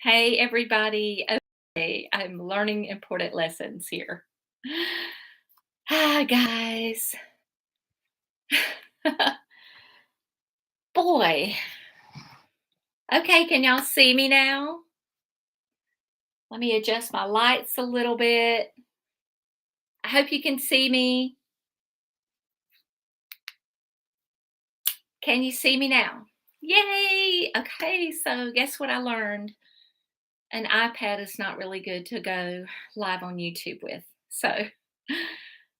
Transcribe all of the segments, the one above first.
Hey, everybody. Okay, I'm learning important lessons here. Hi, guys. Boy. Okay, can y'all see me now? Let me adjust my lights a little bit. I hope you can see me. Can you see me now? Yay! Okay, so guess what I learned? An iPad is not really good to go live on YouTube with. So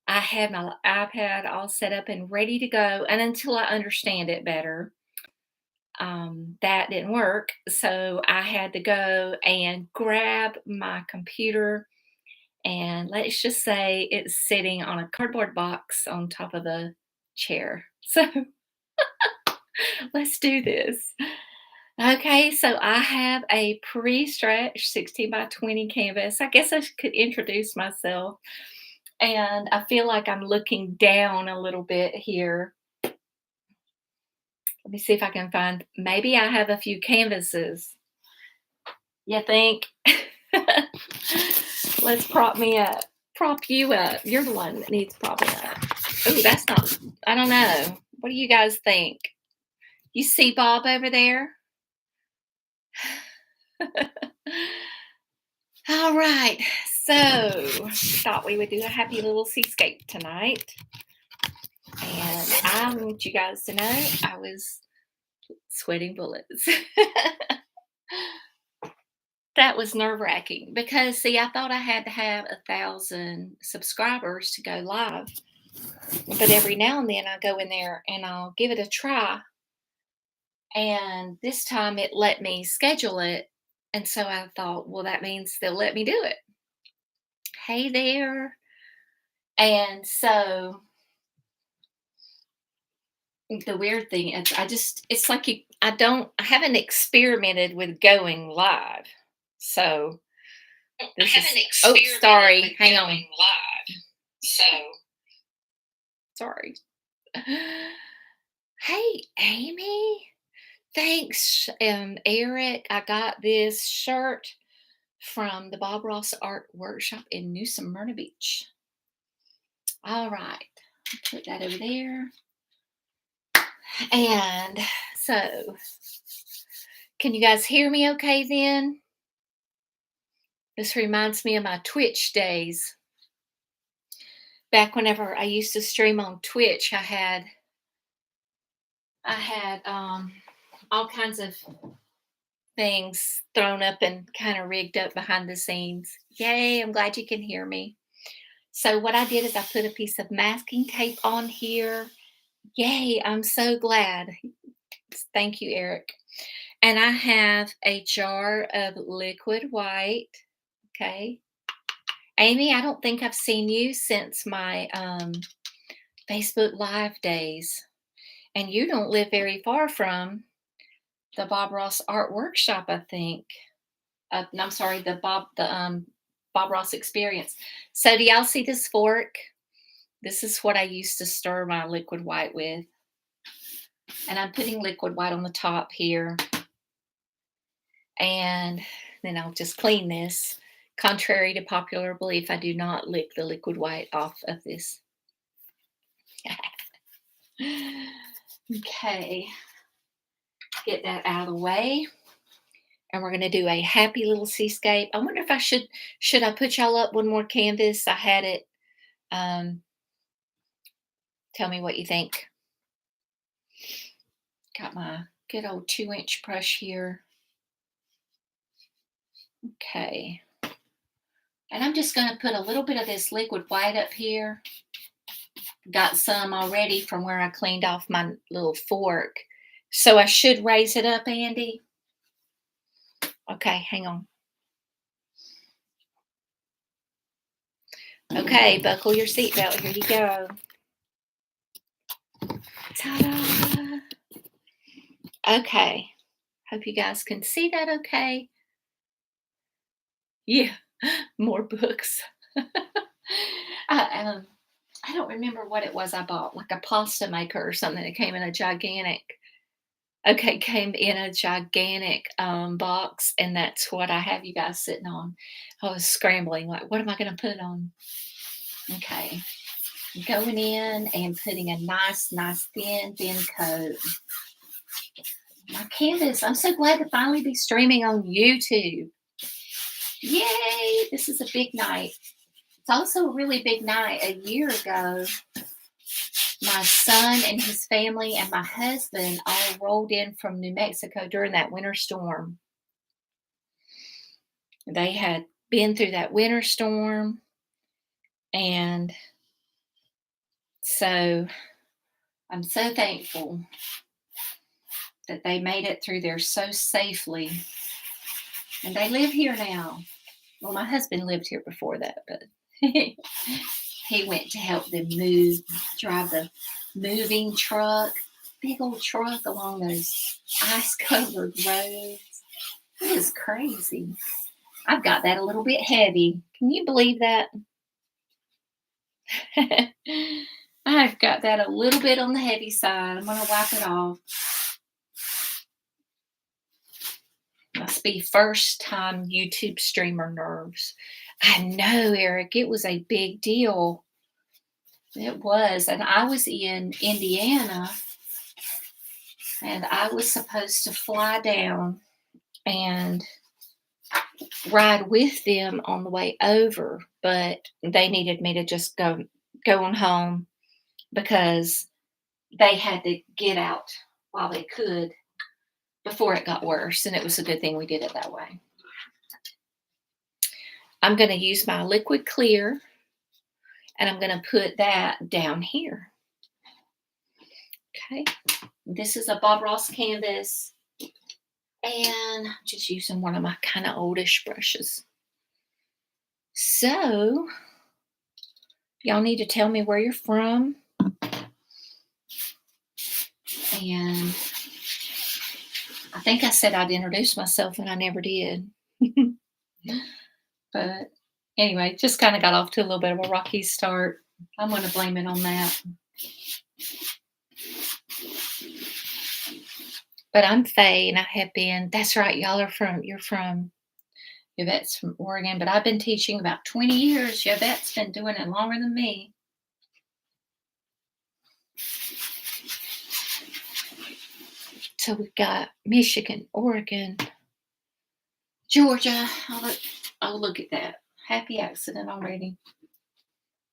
I had my iPad all set up and ready to go. And until I understand it better, that didn't work. So I had to go and grab my computer, and let's just say it's sitting on a cardboard box on top of a chair. So let's do this. Okay, so I have a pre-stretched 16 by 20 canvas. I guess I could introduce myself. And I feel like I'm looking down a little bit here. Let me see if I can find, maybe I have a few canvases. You think? Let's prop me up. Prop you up. You're the one that needs propping up. Oh, that's not, I don't know. What do you guys think? You see Bob over there? All right. So, thought we would do a happy little seascape tonight. And I want you guys to know I was sweating bullets. That was nerve-wracking because, see, I thought I had to have 1,000 subscribers to go live. But every now and then I go in there and I'll give it a try. And this time it let me schedule it. And so I thought, well, that means they'll let me do it. Hey there. And so the weird thing is it's like I haven't experimented with going live. So this is, sorry, hang on. Live. So sorry. Hey, Amy. Thanks, Eric. I got this shirt from the Bob Ross Art Workshop in New Smyrna Beach. All right, put that over there. And so, can you guys hear me okay then? This reminds me of my Twitch days. Back whenever I used to stream on Twitch, I had all kinds of things thrown up and kind of rigged up behind the scenes. Yay, I'm glad you can hear me. So what I did is I put a piece of masking tape on here. Yay, I'm so glad. Thank you, Eric. And I have a jar of liquid white. Okay. Amy, I don't think I've seen you since my Facebook Live days. And you don't live very far from the Bob Ross Art Workshop, I think. I'm sorry, the Bob Ross Experience. So do y'all see this fork? This is what I used to stir my liquid white with. And I'm putting liquid white on the top here. And then I'll just clean this. Contrary to popular belief, I do not lick the liquid white off of this. Okay. Get that out of the way. And we're going to do a happy little seascape. I wonder if I should I put y'all up one more canvas? I had it. Tell me what you think. Got my good old 2-inch brush here. Okay. And I'm just going to put a little bit of this liquid white up here. Got some already from where I cleaned off my little fork. So I should raise it up, Andy. Okay, hang on. Okay, buckle your seatbelt. Here you go. Ta-da! Okay. Hope you guys can see that okay. Yeah, more books. I don't remember what it was I bought, like a pasta maker or something that came in a gigantic Okay, came in a gigantic, box, and that's what I have you guys sitting on. I was scrambling, like, "What am I gonna put on?" Okay, going in and putting a nice thin coat. My canvas, I'm so glad to finally be streaming on YouTube. Yay! This is a big night. It's also a really big night. A year ago, my son and his family and my husband all rolled in from New Mexico during that winter storm. They had been through that winter storm, and so I'm so thankful that they made it through there so safely. And they live here now. Well, my husband lived here before that, but he went to help them move, drive the moving truck, big old truck along those ice-covered roads. It is crazy. I've got that a little bit heavy. Can you believe that? I've got that a little bit on the heavy side. I'm going to wipe it off. Must be first time YouTube streamer nerves. I know, Eric. It was a big deal. It was. And I was in Indiana, and I was supposed to fly down and ride with them on the way over, but they needed me to just go on home because they had to get out while they could before it got worse, and it was a good thing we did it that way. I'm going to use my liquid clear, and I'm going to put that down here. Okay, this is a Bob Ross canvas, and I'm just using one of my kind of oldish brushes. So, y'all need to tell me where you're from. And I think I said I'd introduce myself, and I never did. But anyway, just kind of got off to a little bit of a rocky start. I'm going to blame it on that. But I'm Faye, and I have been, that's right, you're from, Yvette's from Oregon, but I've been teaching about 20 years. Yvette's been doing it longer than me. So we've got Michigan, Oregon, Georgia. Oh, look at that. Happy accident already.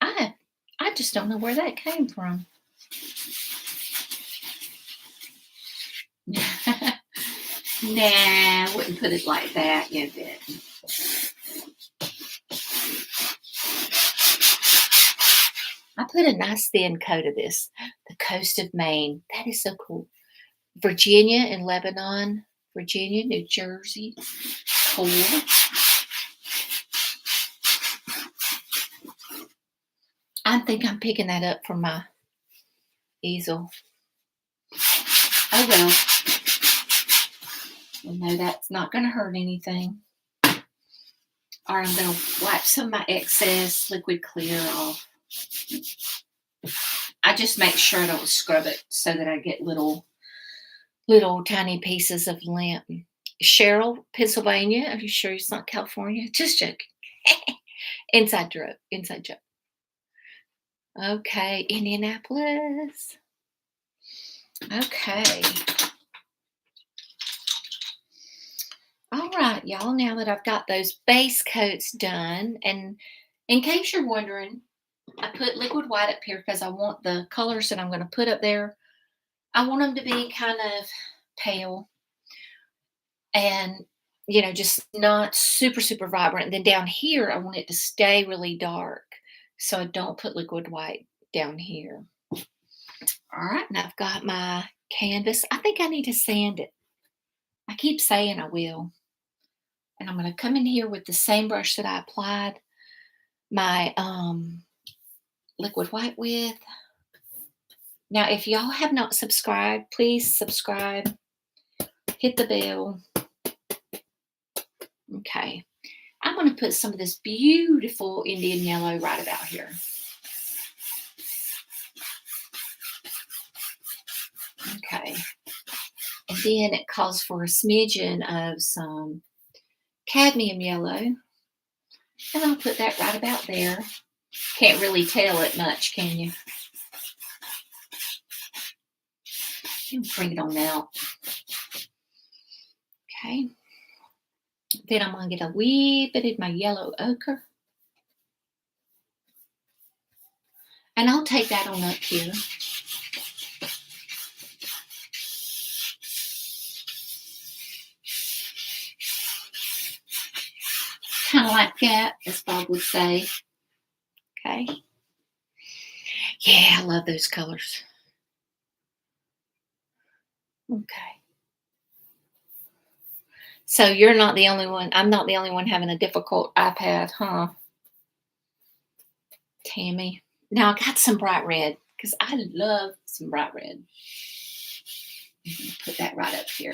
I just don't know where that came from. Nah, I wouldn't put it like that, Yvette. I put a nice thin coat of this. The coast of Maine. That is so cool. Virginia and Lebanon. Virginia, New Jersey. Cool. I think I'm picking that up from my easel. Oh well. No, that's not going to hurt anything. Or I'm going to wipe some of my excess liquid clear off. I just make sure I don't scrub it so that I get little tiny pieces of lint. Cheryl, Pennsylvania. Are you sure it's not California? Just joking. Inside joke. Okay, Indianapolis. Okay. All right, y'all, now that I've got those base coats done, and in case you're wondering, I put liquid white up here because I want the colors that I'm going to put up there, I want them to be kind of pale and, just not super, super vibrant. And then down here, I want it to stay really dark. So I don't put liquid white down here. All right, and I've got my canvas. I think I need to sand it. I keep saying I will. And I'm going to come in here with the same brush that I applied my liquid white with. Now, if y'all have not subscribed, please subscribe. Hit the bell. Okay. I'm going to put some of this beautiful Indian yellow right about here. Okay. And then it calls for a smidgen of some cadmium yellow. And I'll put that right about there. Can't really tell it much, can you? Bring it on out. Okay. Then I'm going to get a wee bit of my yellow ochre. And I'll take that on up here. Kind of like that, as Bob would say. Okay. Yeah, I love those colors. Okay. So you're not the only one. I'm not the only one having a difficult iPad, huh? Tammy. Now I got some bright red because I love some bright red. I'm going to put that right up here.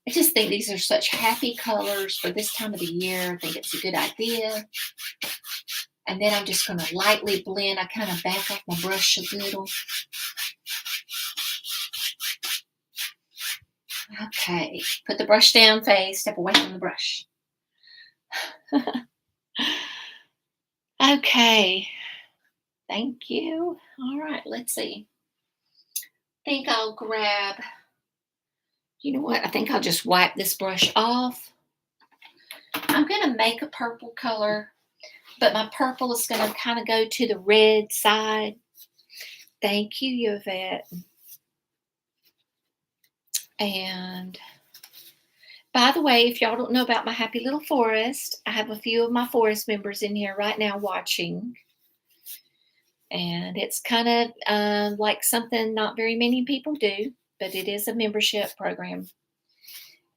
I just think these are such happy colors for this time of the year. I think it's a good idea. And then I'm just going to lightly blend. I kind of back off my brush a little. Okay. Put the brush down, Faye. Step away from the brush. Okay. Thank you. All right. Let's see. I think I'll grab, you know what? I think I'll just wipe this brush off. I'm going to make a purple color, but my purple is going to kind of go to the red side. Thank you, Yvette. And by the way, if y'all don't know about my happy little forest, I have a few of my forest members in here right now watching. And it's kind of like something not very many people do, but it is a membership program.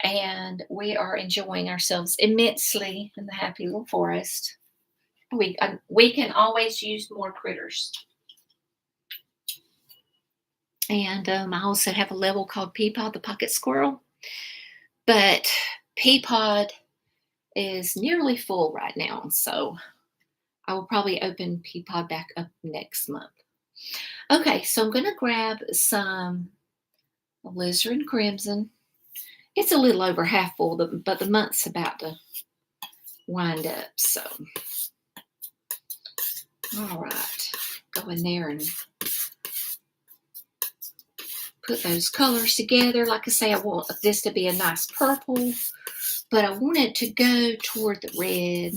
And we are enjoying ourselves immensely in the happy little forest. We can always use more critters. And I also have a level called Peapod the Pocket Squirrel. But Peapod is nearly full right now, so I will probably open Peapod back up next month. Okay, so I'm going to grab some Alizarin Crimson. It's a little over half full, but the month's about to wind up, so. All right, go in there and put those colors together. Like I say, I want this to be a nice purple, but I want it to go toward the red.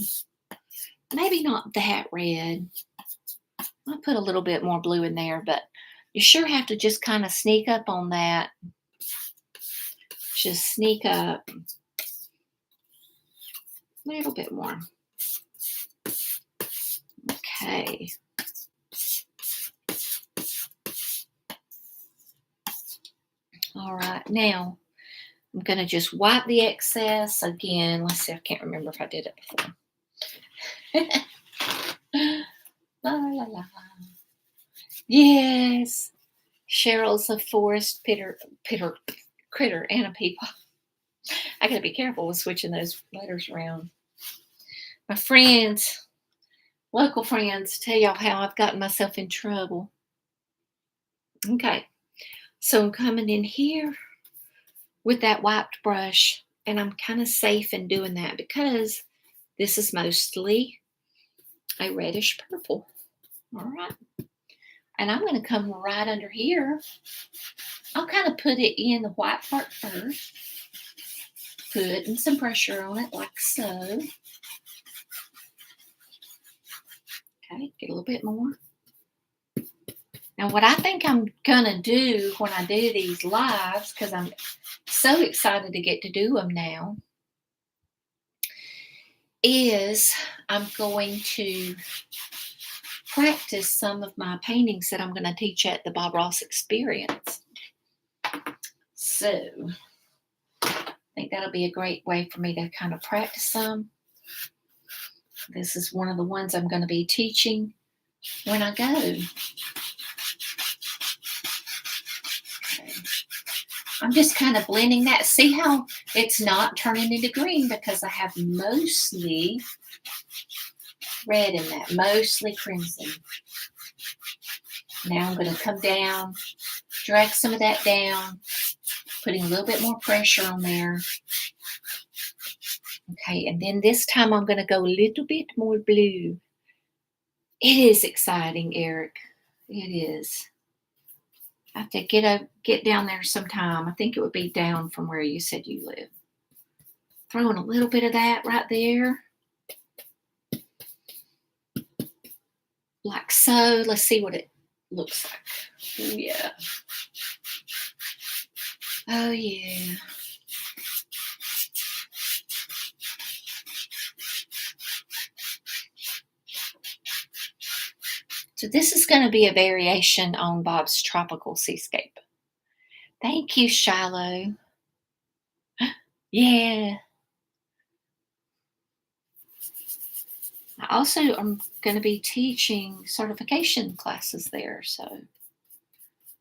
Maybe not that red. I'll put a little bit more blue in there, but you sure have to just kind of sneak up on that. Just sneak up a little bit more. Okay. All right, now I'm going to just wipe the excess again. Let's see, I can't remember if I did it before. La, la, la. Yes, Cheryl's a forest critter and a peapod. I got to be careful with switching those letters around. My friends, local friends, tell y'all how I've gotten myself in trouble. Okay. So I'm coming in here with that wiped brush, and I'm kind of safe in doing that because this is mostly a reddish purple. All right. And I'm going to come right under here. I'll kind of put it in the white part first, putting some pressure on it like so. Okay, get a little bit more. Now, what I think I'm going to do when I do these lives, because I'm so excited to get to do them now, is I'm going to practice some of my paintings that I'm going to teach at the Bob Ross Experience. So, I think that'll be a great way for me to kind of practice some. This is one of the ones I'm going to be teaching when I go. I'm just kind of blending that. See how it's not turning into green because I have mostly red in that, mostly crimson. Now I'm going to come down, drag some of that down, Putting a little bit more pressure on there. Okay, and then this time I'm going to go a little bit more blue. It is exciting, Eric. It is. I have to get down there sometime. I think it would be down from where you said you live. Throwing a little bit of that right there. Like so. Let's see what it looks like. Oh, yeah. Oh, yeah. So this is going to be a variation on Bob's Tropical Seascape. Thank you, Shiloh. Yeah. I also am going to be teaching certification classes there.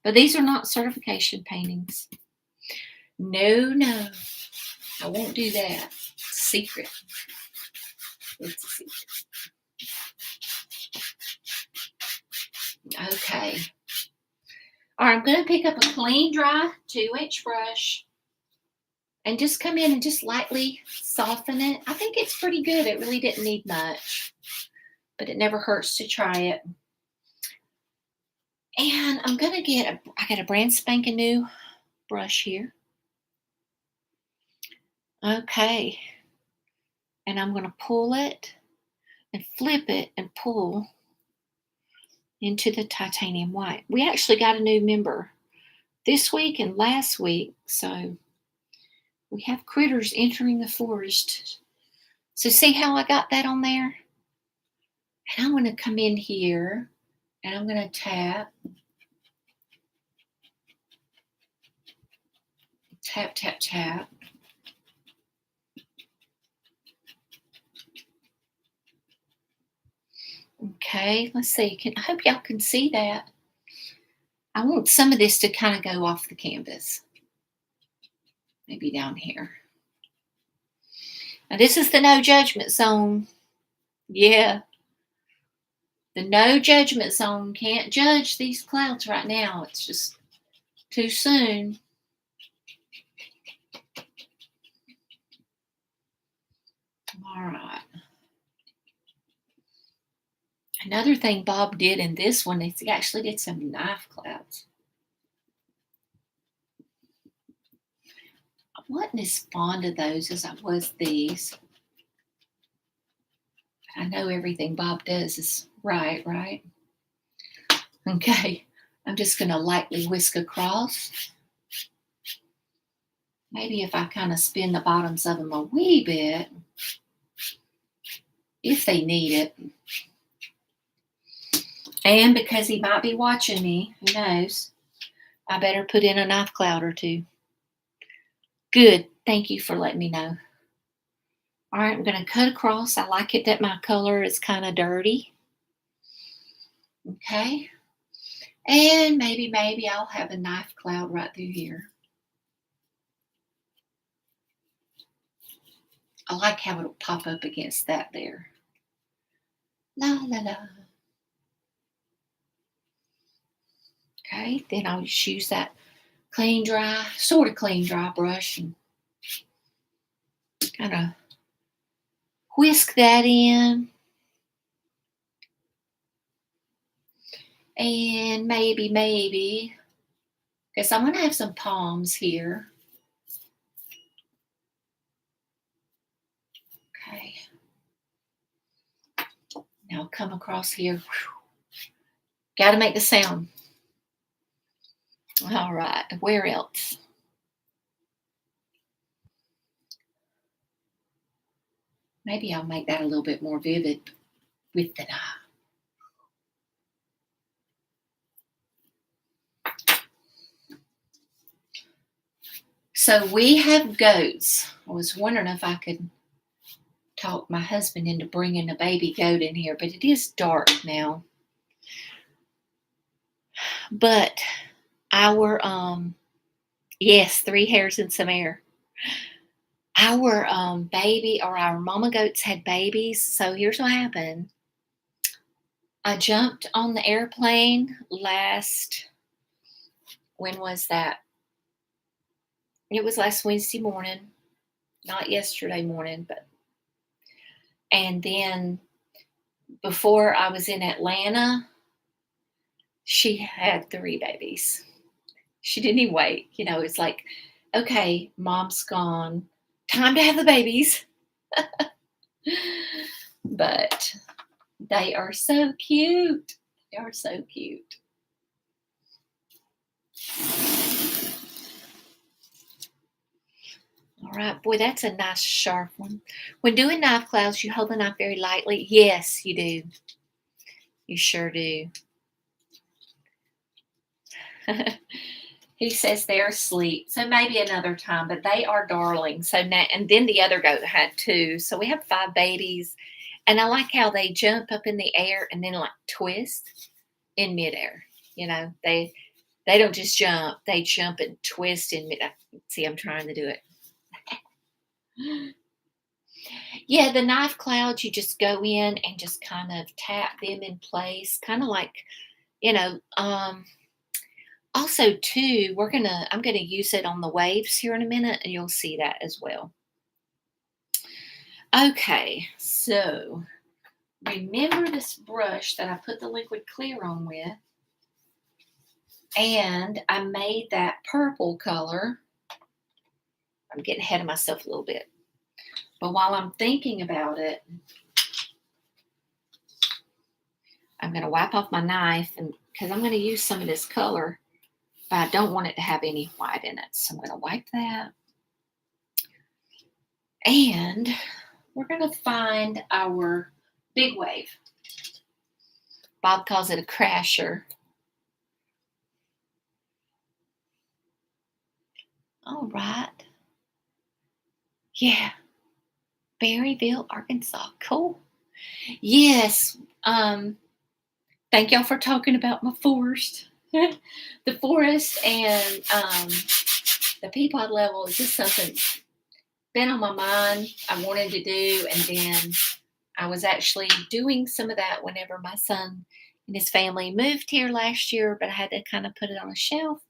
But these are not certification paintings. No, I won't do that. It's a secret. It's a secret. Okay. All right, I'm going to pick up a clean, dry 2-inch brush and just come in and just lightly soften it. I think it's pretty good. It really didn't need much, but it never hurts to try it. And I'm going to I got a brand spanking new brush here. Okay. And I'm going to pull it and flip it and pull into the titanium white. We actually got a new member this week and last week, so we have critters entering the forest. So see how I got that on there? And I'm going to come in here and I'm going to tap, tap, tap, tap. Okay, let's see. I hope y'all can see that. I want some of this to kind of go off the canvas. Maybe down here. Now this is the no judgment zone. Yeah. The no judgment zone. Can't judge these clouds right now. It's just too soon. All right. Another thing Bob did in this one is he actually did some knife clouds. I wasn't as fond of those as I was these. I know everything Bob does is right? Okay, I'm just going to lightly whisk across. Maybe if I kind of spin the bottoms of them a wee bit, if they need it. And because he might be watching me, who knows, I better put in a knife cloud or two. Good, thank you for letting me know. All right, I'm going to cut across. I like it that my color is kind of dirty. Okay. And maybe I'll have a knife cloud right through here. I like how it'll pop up against that there. La, la, la. Okay, then I'll just use that sort of clean, dry brush and kind of whisk that in. And maybe, because I'm going to have some palms here. Okay. Now come across here. Got to make the sound. All right, where else? Maybe I'll make that a little bit more vivid with the knife. So we have goats. I was wondering if I could talk my husband into bringing a baby goat in here, but it is dark now. But our, yes, 3 hairs and some air. Our baby or our mama goats had babies. So here's what happened. I jumped on the airplane when was that? It was last Wednesday morning, not yesterday morning, and then before I was in Atlanta, she had 3 babies. She didn't even wait. It's like, okay, mom's gone. Time to have the babies. But they are so cute. They are so cute. All right, boy, that's a nice sharp one. When doing knife clouds, you hold the knife very lightly. Yes, you do. You sure do. He says they're asleep, so maybe another time, but they are darling. So now, and then the other goat had 2. So we have 5 babies, and I like how they jump up in the air and then like twist in midair. They don't just jump; they jump and twist in midair. See, I'm trying to do it. Yeah, the knife clouds, you just go in and just kind of tap them in place, kind of like, you know, um, also too, I'm gonna use it on the waves here in a minute, and you'll see that as well. Okay, so remember this brush that I put the liquid clear on with, and I made that purple color. I'm getting ahead of myself a little bit. But while I'm thinking about it, I'm going to wipe off my knife, and because I'm going to use some of this color, but I don't want it to have any white in it. So I'm going to wipe that. And we're going to find our big wave. Bob calls it a crasher. All right. Yeah. Berryville, Arkansas. Cool. Yes. Thank y'all for talking about my forest. The forest and the Peapod level is just something been on my mind I wanted to do, and then I was actually doing some of that whenever my son and his family moved here last year, but I had to kind of put it on a shelf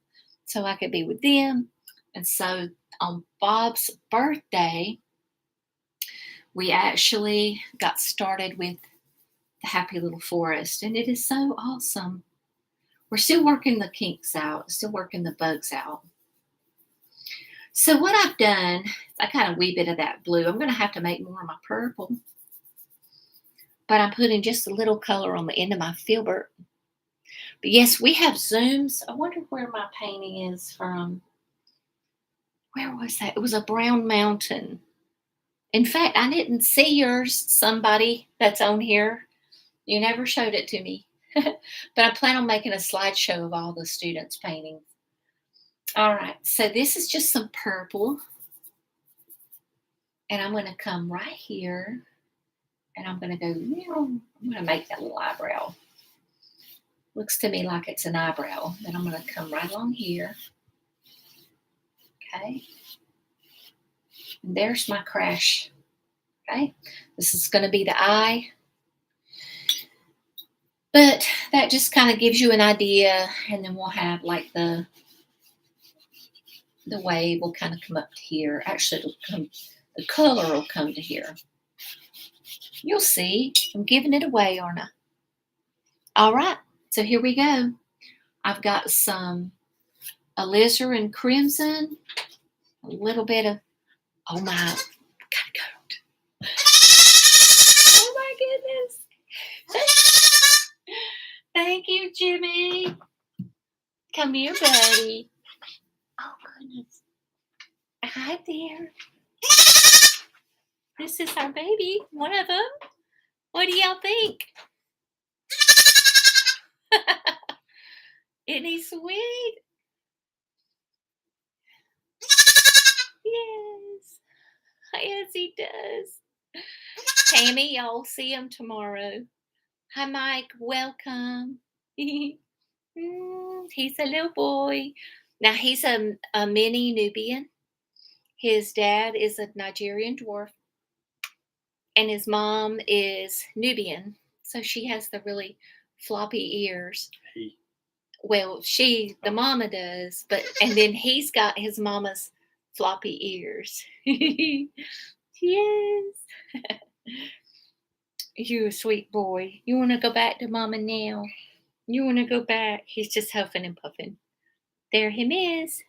so I could be with them. And so on Bob's birthday, we actually got started with the Happy Little Forest, and it is so awesome. We're still working the kinks out, still working the bugs out. So what I've done, I got a wee bit of that blue. I'm going to have to make more of my purple. But I'm putting just a little color on the end of my filbert. But yes, we have zooms. I wonder where my painting is from. Where was that? It was a brown mountain. In fact, I didn't see yours, somebody that's on here. You never showed it to me. But I plan on making a slideshow of all the students' paintings. All right, so this is just some purple. And I'm going to come right here. And I'm going to go, I'm going to make that little eyebrow. Looks to me like it's an eyebrow. Then I'm going to come right along here. Okay. And there's my crash. Okay. This is going to be the eye. But that just kind of gives you an idea. And then we'll have like the wave will kind of come up to here. Actually, the color will come to here. You'll see. I'm giving it away, aren't I? All right. So here we go. I've got some Alizarin Crimson, a little bit of, oh my, gotta go. Oh my goodness. Thank you, Jimmy. Come here, buddy. Oh goodness. Hi there. This is our baby, one of them. What do y'all think? Isn't he sweet? Yes. Yes, he does. Tammy, y'all see him tomorrow. Hi, Mike. Welcome. He's a little boy. Now, he's a mini Nubian. His dad is a Nigerian dwarf, and his mom is Nubian. So she has the really floppy ears. Well, the mama does, and then he's got his mama's floppy ears. Yes. You a sweet boy. You want to go back to Mama now? You want to go back? He's just huffing and puffing. There him is.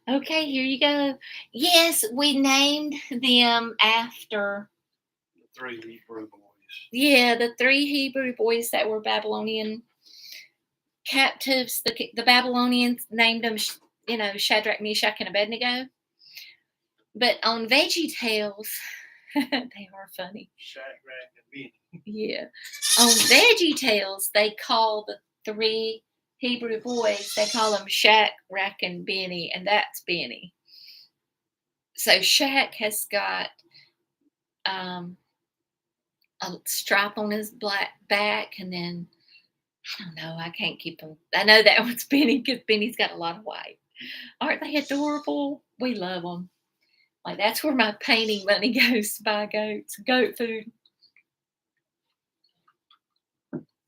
Okay, here you go. Yes, we named them after The 3 Hebrew boys. Yeah, the 3 Hebrew boys that were Babylonian captives. The Babylonians named them, Shadrach, Meshach, and Abednego. But on Veggie Tales, they are funny. Shadrach and Benny. Yeah. On Veggie Tales, they call the 3 Hebrew boys, they call them Shadrach and Benny, and that's Benny. So Shaq has got a stripe on his black back, and then I don't know. I can't keep them. I know that one's Benny because Benny's got a lot of white. Aren't they adorable? We love them. Like, that's where my painting money goes to buy goats, goat food.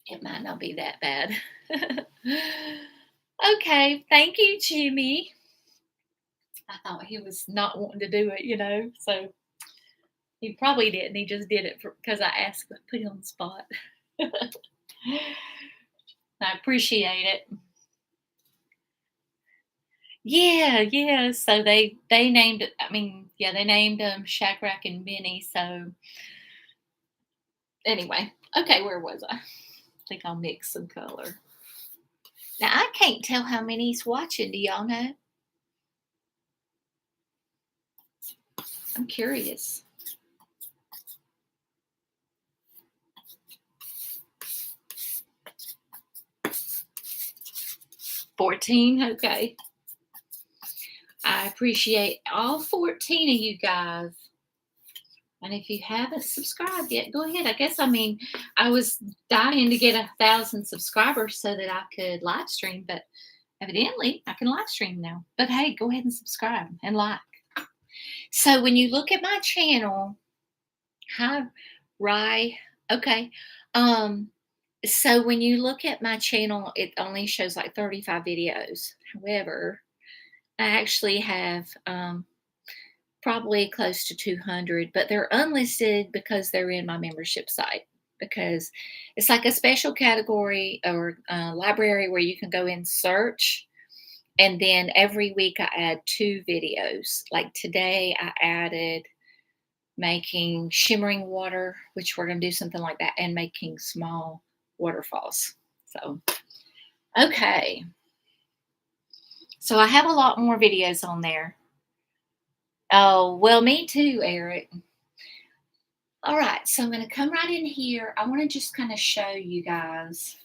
It might not be that bad. Okay, thank you, Jimmy. I thought he was not wanting to do it, so he probably didn't. He just did it because I asked him to put him on the spot. I appreciate it. Yeah. So they named it. They named them Shadrach and Benny. So anyway, okay, where was I? I think I'll mix some color. Now I can't tell how many's watching. Do y'all know? I'm curious. 14. Okay. I appreciate all 14 of you guys. And if you haven't subscribed yet, go ahead. I was dying to get 1,000 subscribers so that I could live stream, but evidently I can live stream now. But hey, go ahead and subscribe and like. So when you look at my channel, hi, Rye. Okay. So when you look at my channel, it only shows like 35 videos. However, I actually have probably close to 200, but they're unlisted because they're in my membership site, because it's like a special category or library where you can go in search, and then every week I add 2 videos. Like today I added making shimmering water, which we're going to do something like that, and making small waterfalls. So okay, so I have a lot more videos on there. Oh, well, me too, Eric. All right, so I'm going to come right in here. I want to just kind of show you guys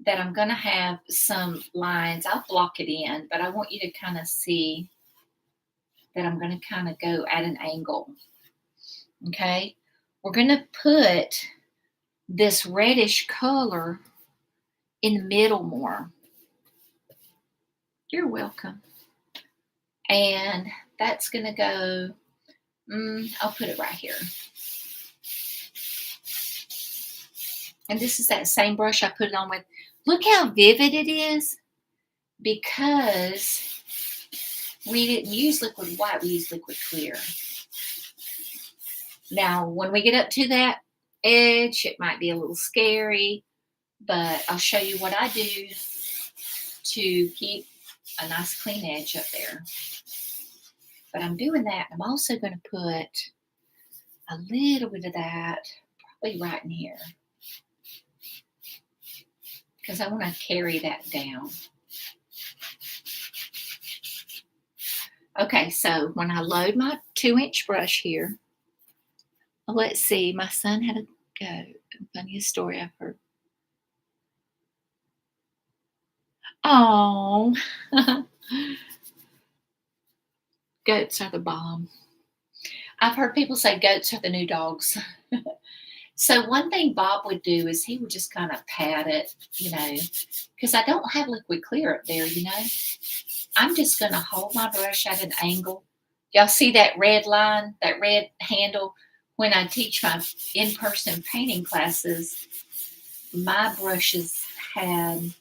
that I'm going to have some lines. I'll block it in, but I want you to kind of see that I'm going to kind of go at an angle. Okay, we're going to put this reddish color in the middle more. You're welcome. And that's going to go, I'll put it right here. And this is that same brush I put it on with. Look how vivid it is, because we didn't use liquid white, we used liquid clear. Now, when we get up to that edge, it might be a little scary, but I'll show you what I do to keep a nice clean edge up there. But I'm doing that. I'm also going to put a little bit of that probably right in here, because I want to carry that down. Okay, so when I load my 2-inch brush here, let's see, my son had a goat. Funniest story I've heard. Oh, goats are the bomb. I've heard people say goats are the new dogs. So one thing Bob would do is he would just kind of pat it, because I don't have liquid clear up there, I'm just going to hold my brush at an angle. Y'all see that red line, that red handle? When I teach my in-person painting classes, my brushes had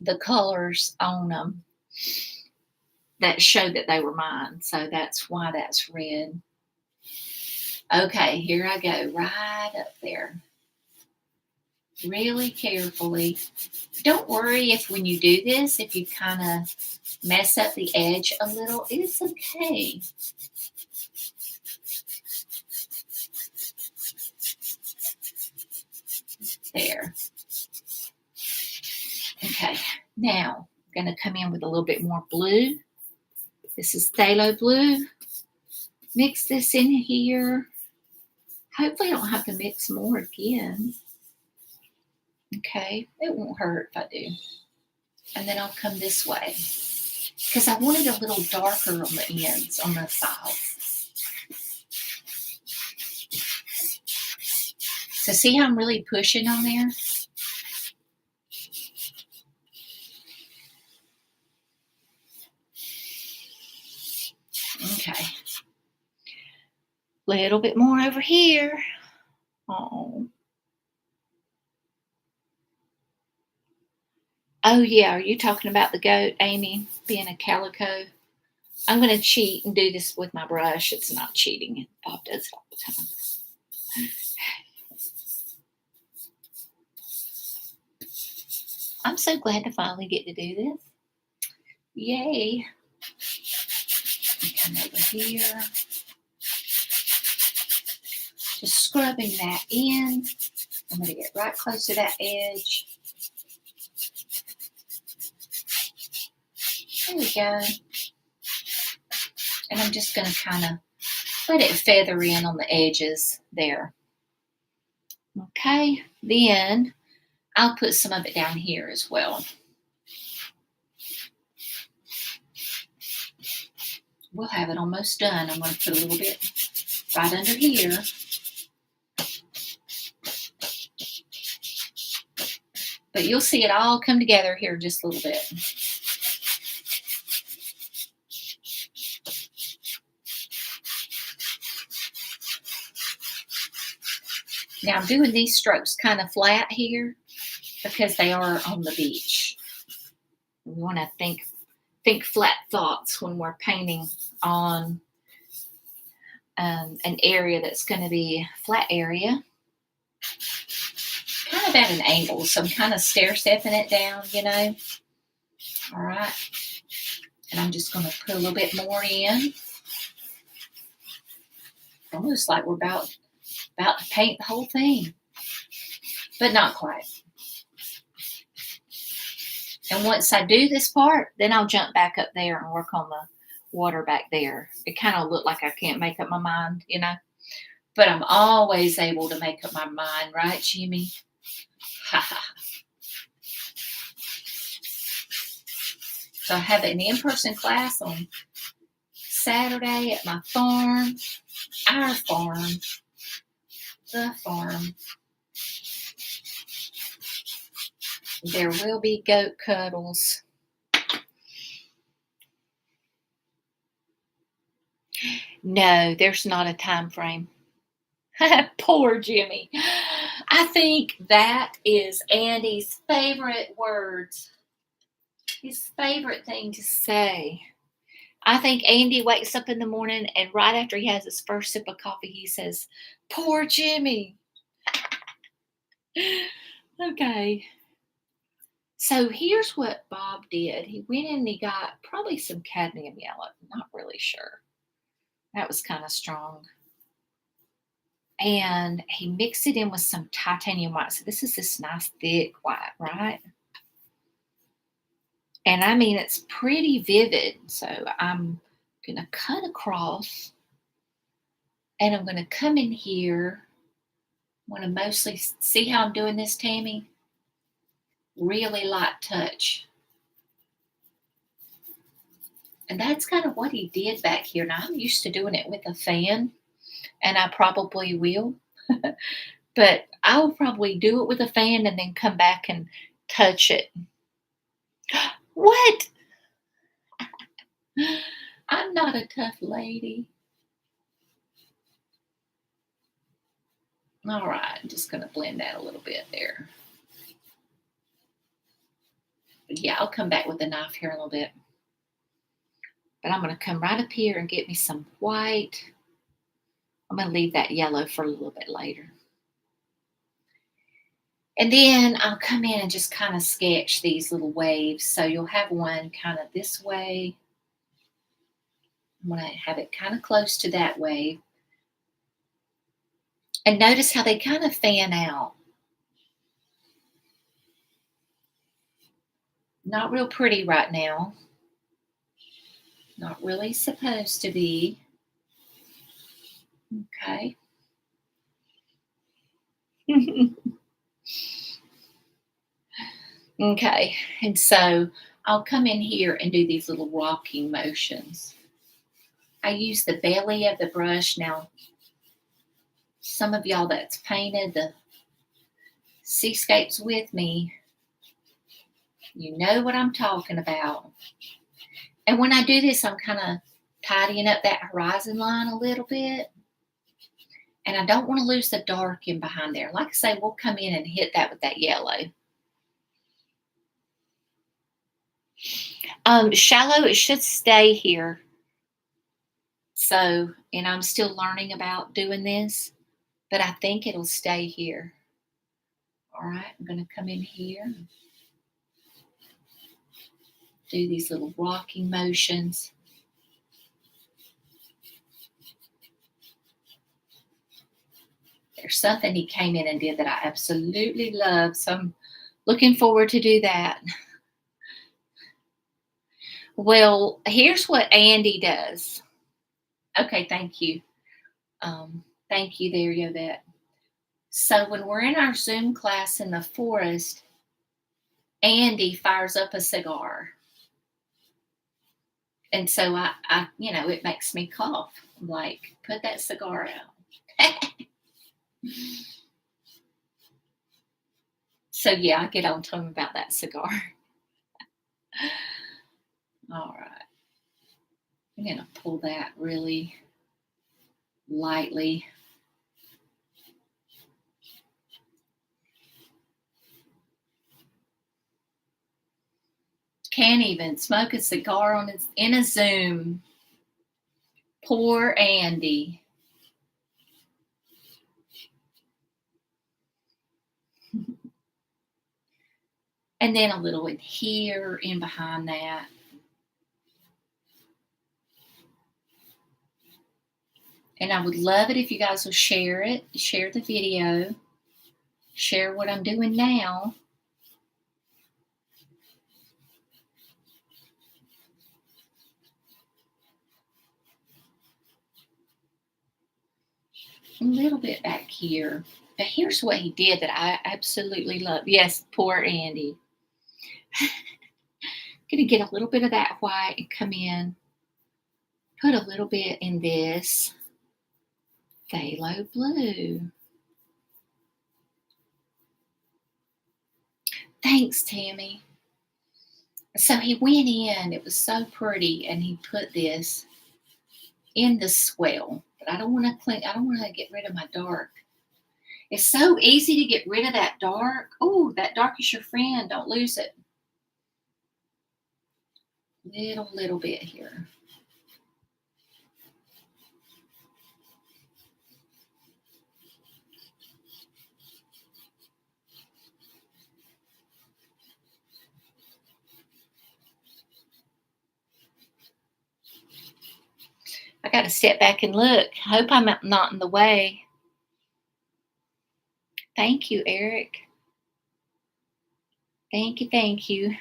the colors on them that showed that they were mine. So that's why that's red. Okay, here I go, right up there. Really carefully. Don't worry if when you do this, if you kind of mess up the edge a little, it's okay. There. Okay, now I'm going to come in with a little bit more blue. This is phthalo blue. Mix this in here. Hopefully I don't have to mix more again. Okay, it won't hurt if I do. And then I'll come this way because I want it a little darker on the ends, on the sides. So see how I'm really pushing on there? Okay. Little bit more over here. Oh. Oh yeah, are you talking about the goat, Amy, being a calico? I'm going to cheat and do this with my brush. It's not cheating. Bob does it all the time. I'm so glad to finally get to do this. Yay. Come over here. Just scrubbing that in. I'm going to get right close to that edge. There we go. And I'm just going to kind of let it feather in on the edges there. Okay, then I'll put some of it down here as well. We'll have it almost done. I'm going to put a little bit right under here. But you'll see it all come together here just a little bit. Now I'm doing these strokes kind of flat here because they are on the beach. We want to think flat thoughts when we're painting on an area that's going to be a flat area. Kind of at an angle, so I'm kind of stair-stepping it down, you know. All right. And I'm just going to put a little bit more in. Almost like we're about to paint the whole thing. But not quite. And once I do this part, then I'll jump back up there and work on the water back there. It kind of looked like I can't make up my mind, you know. But I'm always able to make up my mind, right, Jimmy? Ha ha. So I have an in-person class on Saturday at my farm, our farm, the farm. There will be goat cuddles. No, there's not a time frame. Poor Jimmy. I think that is Andy's favorite words. His favorite thing to say. I think Andy wakes up in the morning and right after he has his first sip of coffee, he says, "Poor Jimmy." Okay. So here's what Bob did. He went in and he got probably some cadmium yellow. Not really sure. That was kind of strong. And he mixed it in with some titanium white. So this is this nice thick white, right? And I mean, it's pretty vivid. So I'm going to cut across. And I'm going to come in here. I want to mostly see how I'm doing this, Tammy. Really light touch. And that's kind of what he did back here. Now, I'm used to doing it with a fan, and I probably will. But I'll probably do it with a fan and then come back and touch it. What? I'm not a tough lady. All right, I'm just going to blend that a little bit there. But yeah, I'll come back with the knife here in a little bit. But I'm going to come right up here and get me some white. I'm going to leave that yellow for a little bit later. And then I'll come in and just kind of sketch these little waves. So you'll have one kind of this way. I'm going to have it kind of close to that wave. And notice how they kind of fan out. Not real pretty right now. Not really supposed to be. Okay. Okay, and so I'll come in here and do these little rocking motions. I use the belly of the brush. Now, some of y'all that's painted the Seascapes with me, you know what I'm talking about. And when I do this, I'm kind of tidying up that horizon line a little bit. And I don't want to lose the dark in behind there. Like I say, we'll come in and hit that with that yellow. Shallow, it should stay here. So, and I'm still learning about doing this, but I think it'll stay here. All right, I'm going to come in here, do these little rocking motions. There's something he came in and did that I absolutely love, so I'm looking forward to do that. Well, here's what Andy does. Okay, thank you. Thank you there, Yvette. So when we're in our Zoom class in the forest, Andy fires up a cigar. And so I it makes me cough. I'm like, put that cigar out. So yeah, I get on to him about that cigar. All right. I'm going to pull that really lightly. Can't even smoke a cigar in a Zoom. Poor Andy. And then a little in here, in behind that. And I would love it if you guys will share it, share the video, share what I'm doing now. A little bit back here. But here's what he did that I absolutely love. Yes, poor Andy. Gonna get a little bit of that white and come in. Put a little bit in this phthalo blue. Thanks, Tammy. So he went in, it was so pretty, and he put this in the swell. But I don't want to get rid of my dark. It's so easy to get rid of that dark. Oh, that dark is your friend. Don't lose it. Little bit here. I got to step back and look. I hope I'm not in the way. Thank you, Eric. Thank you.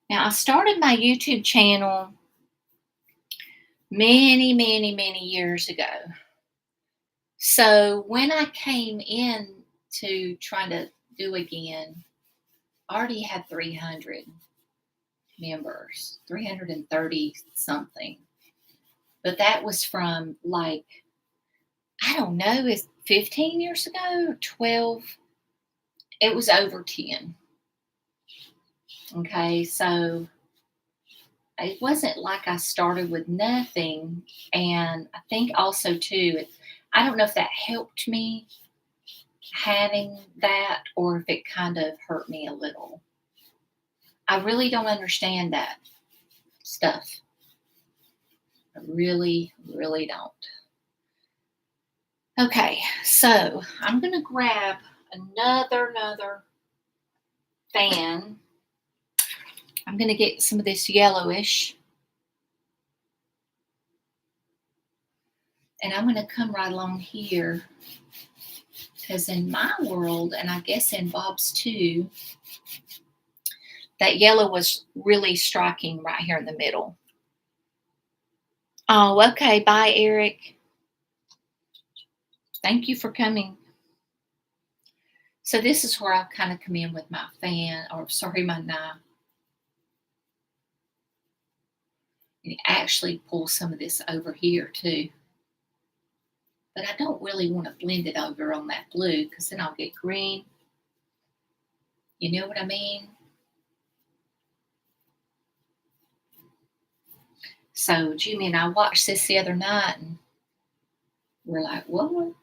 Now, I started my YouTube channel many years ago. So when I came in to try to do again, I already had 300 members, 330 something. But that was from like, I don't know, it's 15 years ago, 12. It was over 10. Okay, so it wasn't like I started with nothing. And I think also too, I don't know if that helped me having that or if it kind of hurt me a little. I really don't understand that stuff. I really, really don't. Okay, so I'm going to grab another fan. I'm going to get some of this yellowish. And I'm going to come right along here. Because in my world, and I guess in Bob's too, that yellow was really striking right here in the middle. Oh, okay. Bye, Eric. Thank you for coming. So this is where I'll kind of come in with my fan, or sorry, my knife. And actually pull some of this over here too. But I don't really want to blend it over on that blue because then I'll get green. You know what I mean? So Jimmy and I watched this the other night and we're like, what?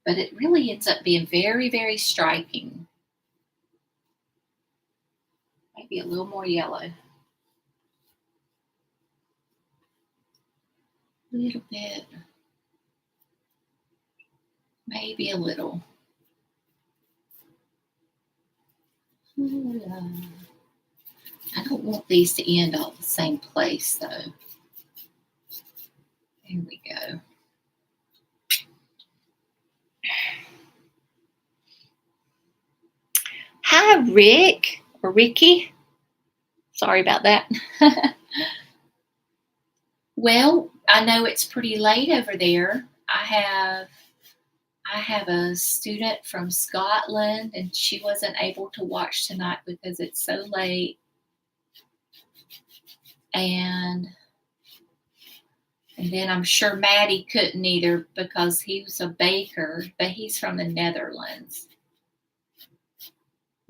But it really ends up being very, very striking. Maybe a little more yellow. A little bit. Maybe a little. I don't want these to end all the same place though. There we go. Hi, Rick or Ricky. Sorry about that. Well, I know it's pretty late over there. I have a student from Scotland and she wasn't able to watch tonight because it's so late. And then I'm sure Maddie couldn't either because he was a baker, but he's from the Netherlands.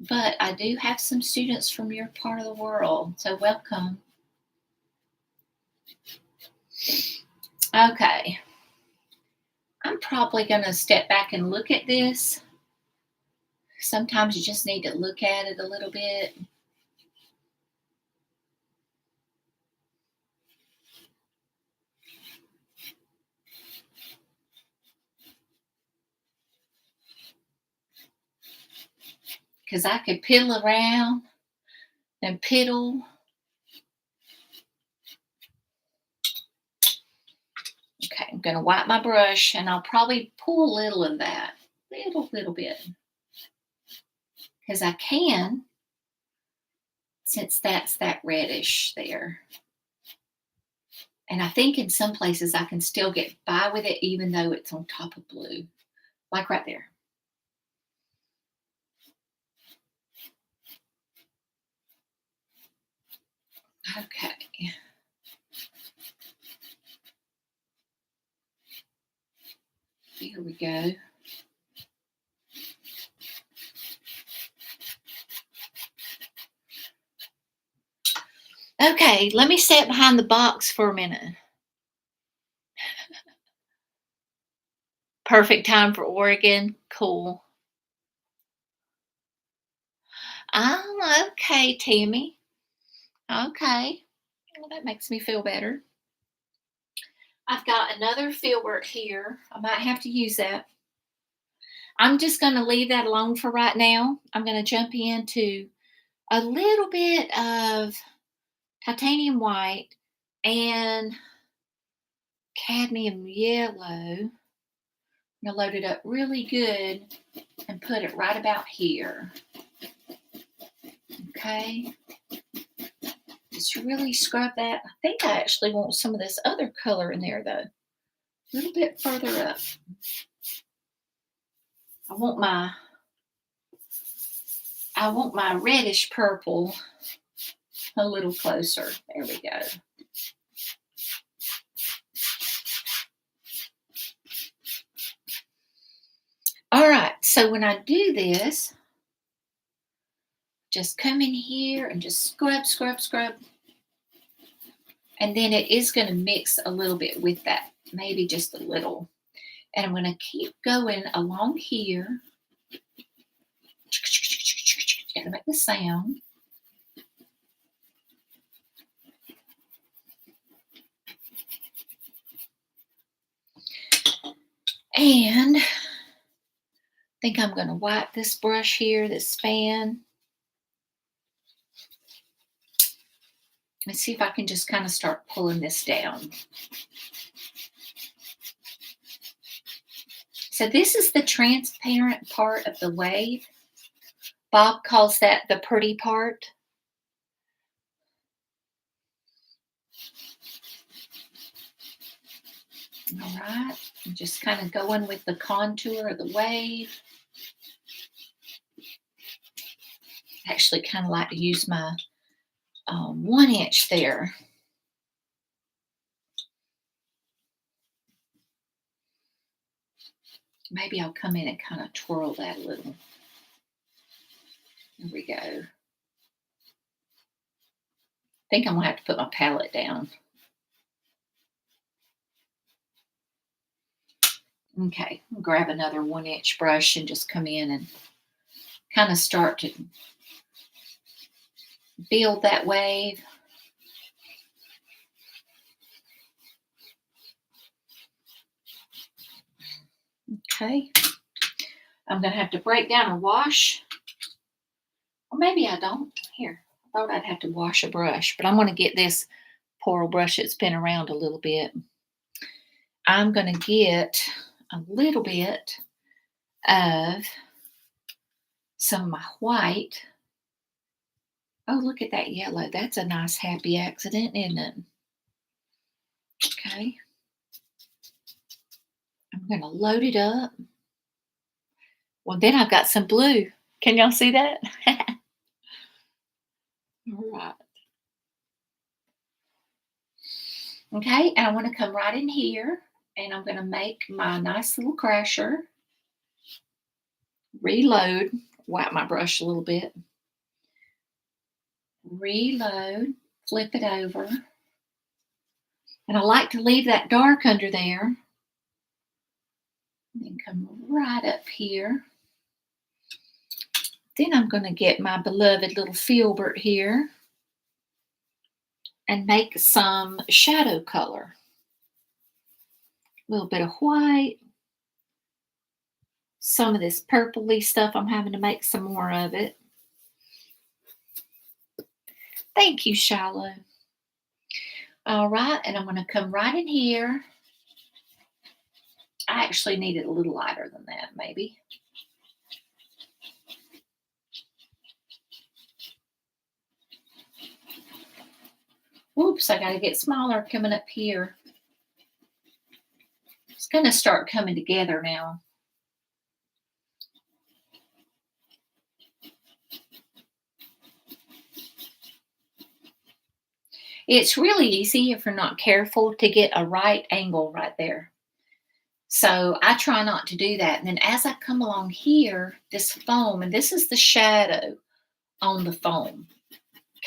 But I do have some students from your part of the world, so welcome. Okay. I'm probably going to step back and look at this. Sometimes you just need to look at it a little bit. Because I could piddle around and piddle. Okay, I'm going to wipe my brush and I'll probably pull a little of that. Little bit. Because I can, since that's that reddish there. And I think in some places I can still get by with it even though it's on top of blue. Like right there. Okay. Here we go. Okay, let me sit behind the box for a minute. Perfect time for Oregon. Cool. Oh, okay, Tammy. Okay. Well, that makes me feel better. I've got another filbert here. I might have to use that. I'm just going to leave that alone for right now. I'm going to jump into a little bit of titanium white and cadmium yellow. I'm going to load it up really good and put it right about here. Okay. Just really scrub that. I think I actually want some of this other color in there though. A little bit further up. I want my reddish purple a little closer. There we go. All right, so when I do this, just come in here and just scrub. And then it is going to mix a little bit with that, maybe just a little. And I'm going to keep going along here. Gotta make the sound. And I think I'm going to wipe this brush here, this fan. Let's see if I can just kind of start pulling this down. So this is the transparent part of the wave. Bob calls that the pretty part. All right, I'm just kind of going with the contour of the wave. I actually kind of like to use my 1 inch there. Maybe I'll come in and kind of twirl that a little. There we go. I think I'm going to have to put my palette down. Okay, I'll grab another 1 inch brush and just come in and kind of start to build that wave. Okay, I'm going to have to break down a wash. Or maybe I don't. Here, I thought I'd have to wash a brush, but I'm going to get this Poro brush that's been around a little bit. I'm going to get a little bit of some of my white. Oh, look at that yellow. That's a nice happy accident, isn't it? Okay. I'm going to load it up. Well, then I've got some blue. Can y'all see that? All right. Okay, and I want to come right in here, and I'm going to make my nice little crasher. Reload. Wipe my brush a little bit. Reload. Flip it over. And I like to leave that dark under there. And then come right up here. Then I'm going to get my beloved little filbert here and make some shadow color. A little bit of white. Some of this purpley stuff, I'm having to make some more of it. Thank you, Shiloh. All right, and I'm going to come right in here. I actually need it a little lighter than that, maybe. Whoops, I got to get smaller coming up here. It's going to start coming together now. It's really easy if you're not careful to get a right angle right there. So I try not to do that. And then as I come along here, this foam, and this is the shadow on the foam,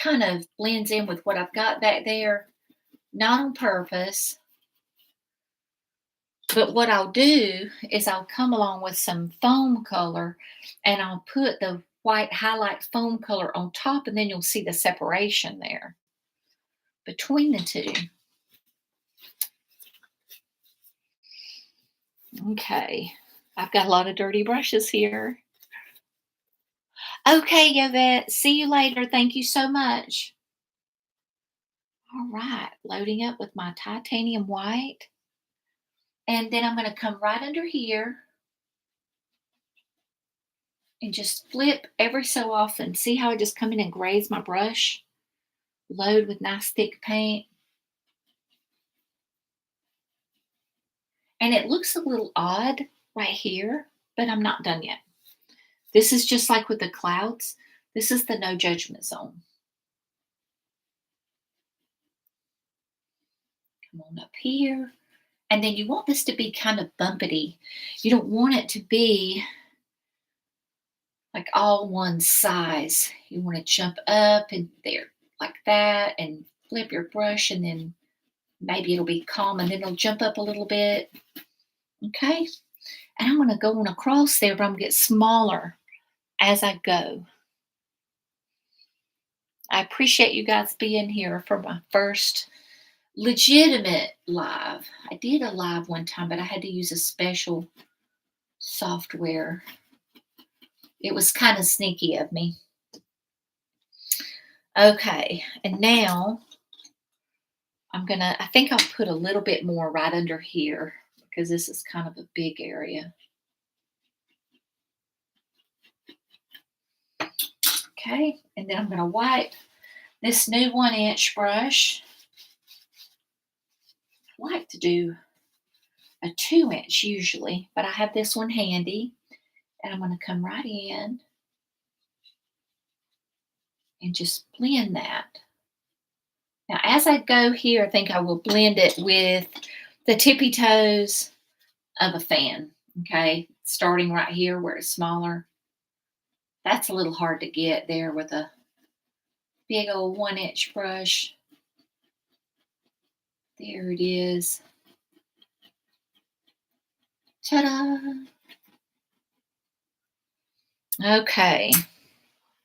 kind of blends in with what I've got back there, not on purpose. But what I'll do is I'll come along with some foam color and I'll put the white highlight foam color on top, and then you'll see the separation there between the two. Okay, I've got a lot of dirty brushes here. Okay, Yvette, see you later. Thank you so much. All right, loading up with my titanium white. And then I'm going to come right under here and just flip every so often. See how I just come in and graze my brush? Load with nice thick paint. And it looks a little odd right here, but I'm not done yet. This is just like with the clouds. This is the no judgment zone. Come on up here. And then you want this to be kind of bumpety. You don't want it to be like all one size. You want to jump up and there like that and flip your brush, and then maybe it'll be calm and then it'll jump up a little bit. Okay. And I'm going to go on across there, but I'm going to get smaller as I go. I appreciate you guys being here for my first legitimate live. I did a live one time, but I had to use a special software. It was kind of sneaky of me. Okay, and now I think I'll put a little bit more right under here because this is kind of a big area. Okay, and then I'm going to wipe this new 1-inch brush. I like to do a 2-inch usually, but I have this one handy, and I'm going to come right in and just blend that. Now, as I go here, I think I will blend it with the tippy toes of a fan, okay? Starting right here where it's smaller. That's a little hard to get there with a big old 1-inch brush. There it is. Ta-da! Okay.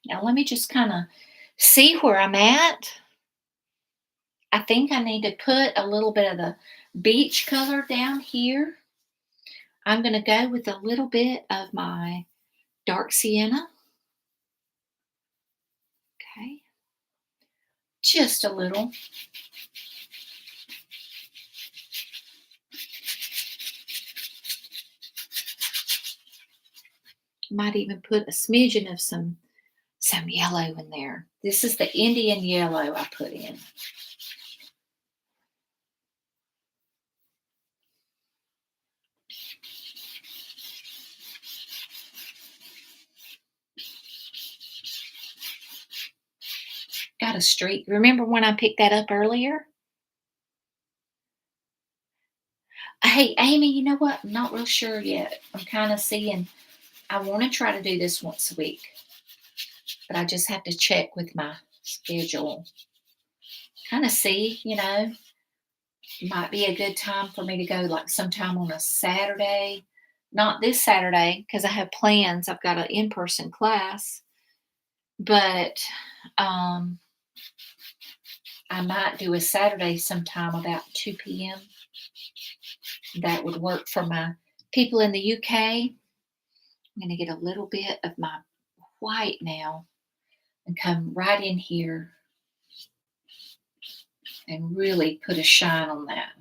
Now let me just kind of see where I'm at. I think I need to put a little bit of the beach color down here. I'm going to go with a little bit of my dark sienna. Okay. Just a little. Might even put a smidgen of some yellow in there. This is the Indian yellow I put in. Got a streak. Remember when I picked that up earlier? Hey, Amy, you know what? I'm not real sure yet. I'm kind of seeing, I want to try to do this once a week, but I just have to check with my schedule. Kind of see, might be a good time for me to go like sometime on a Saturday. Not this Saturday because I have plans. I've got an in-person class, but I might do a Saturday sometime about 2 p.m. That would work for my people in the UK. I'm going to get a little bit of my white now and come right in here and really put a shine on that.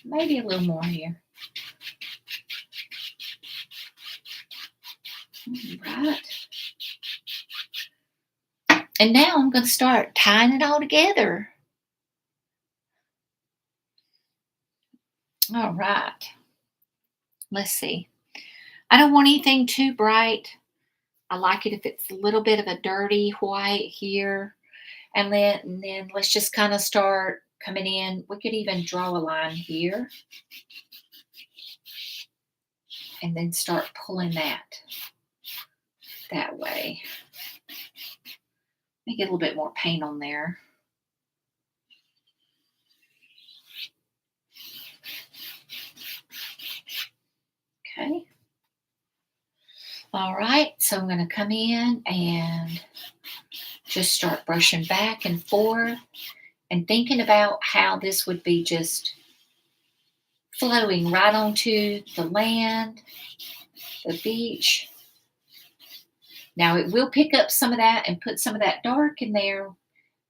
Okay, maybe a little more here. All right. And now I'm going to start tying it all together. All right. Let's see. I don't want anything too bright. I like it if it's a little bit of a dirty white here. And then let's just kind of start coming in. We could even draw a line here. And then start pulling that way. Let me get a little bit more paint on there. Okay. All right, so I'm going to come in and just start brushing back and forth and thinking about how this would be just flowing right onto the land, the beach. Now it will pick up some of that and put some of that dark in there.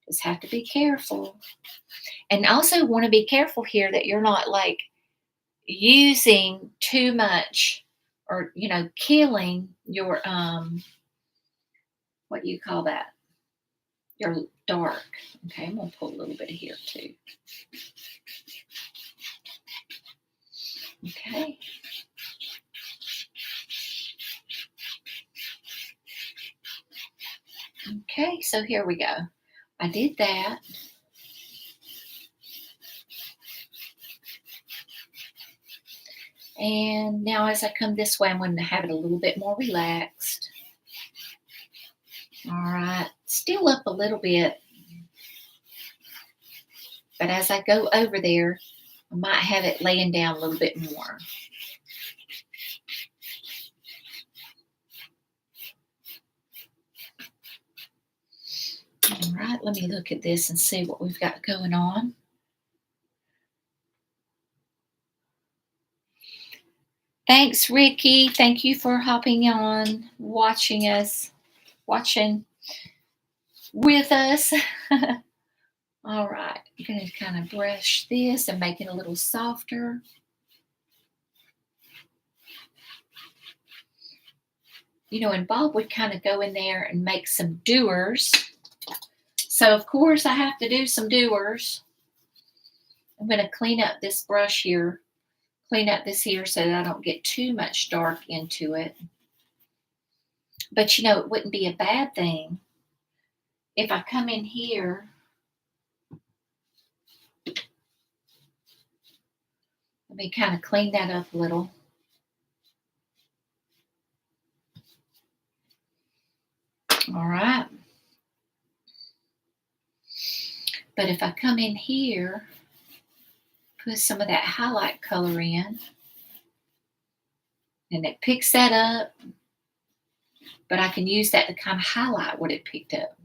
Just have to be careful. And also want to be careful here that you're not like using too much or, killing your, what do you call that? Your dark. Okay, I'm going to pull a little bit of here too. Okay. Okay, so here we go. I did that. And now as I come this way, I'm going to have it a little bit more relaxed. All right, still up a little bit. But as I go over there, I might have it laying down a little bit more. All right, let me look at this and see what we've got going on. Thanks, Ricky. Thank you for hopping on, watching with us. All right, I'm going to kind of brush this and make it a little softer. And Bob would kind of go in there and make some doers. So, of course, I have to do some doers. I'm going to clean up this brush here, clean up this here so that I don't get too much dark into it. But, it wouldn't be a bad thing if I come in here. Let me kind of clean that up a little. All right. But if I come in here, put some of that highlight color in, and it picks that up, but I can use that to kind of highlight what it picked up.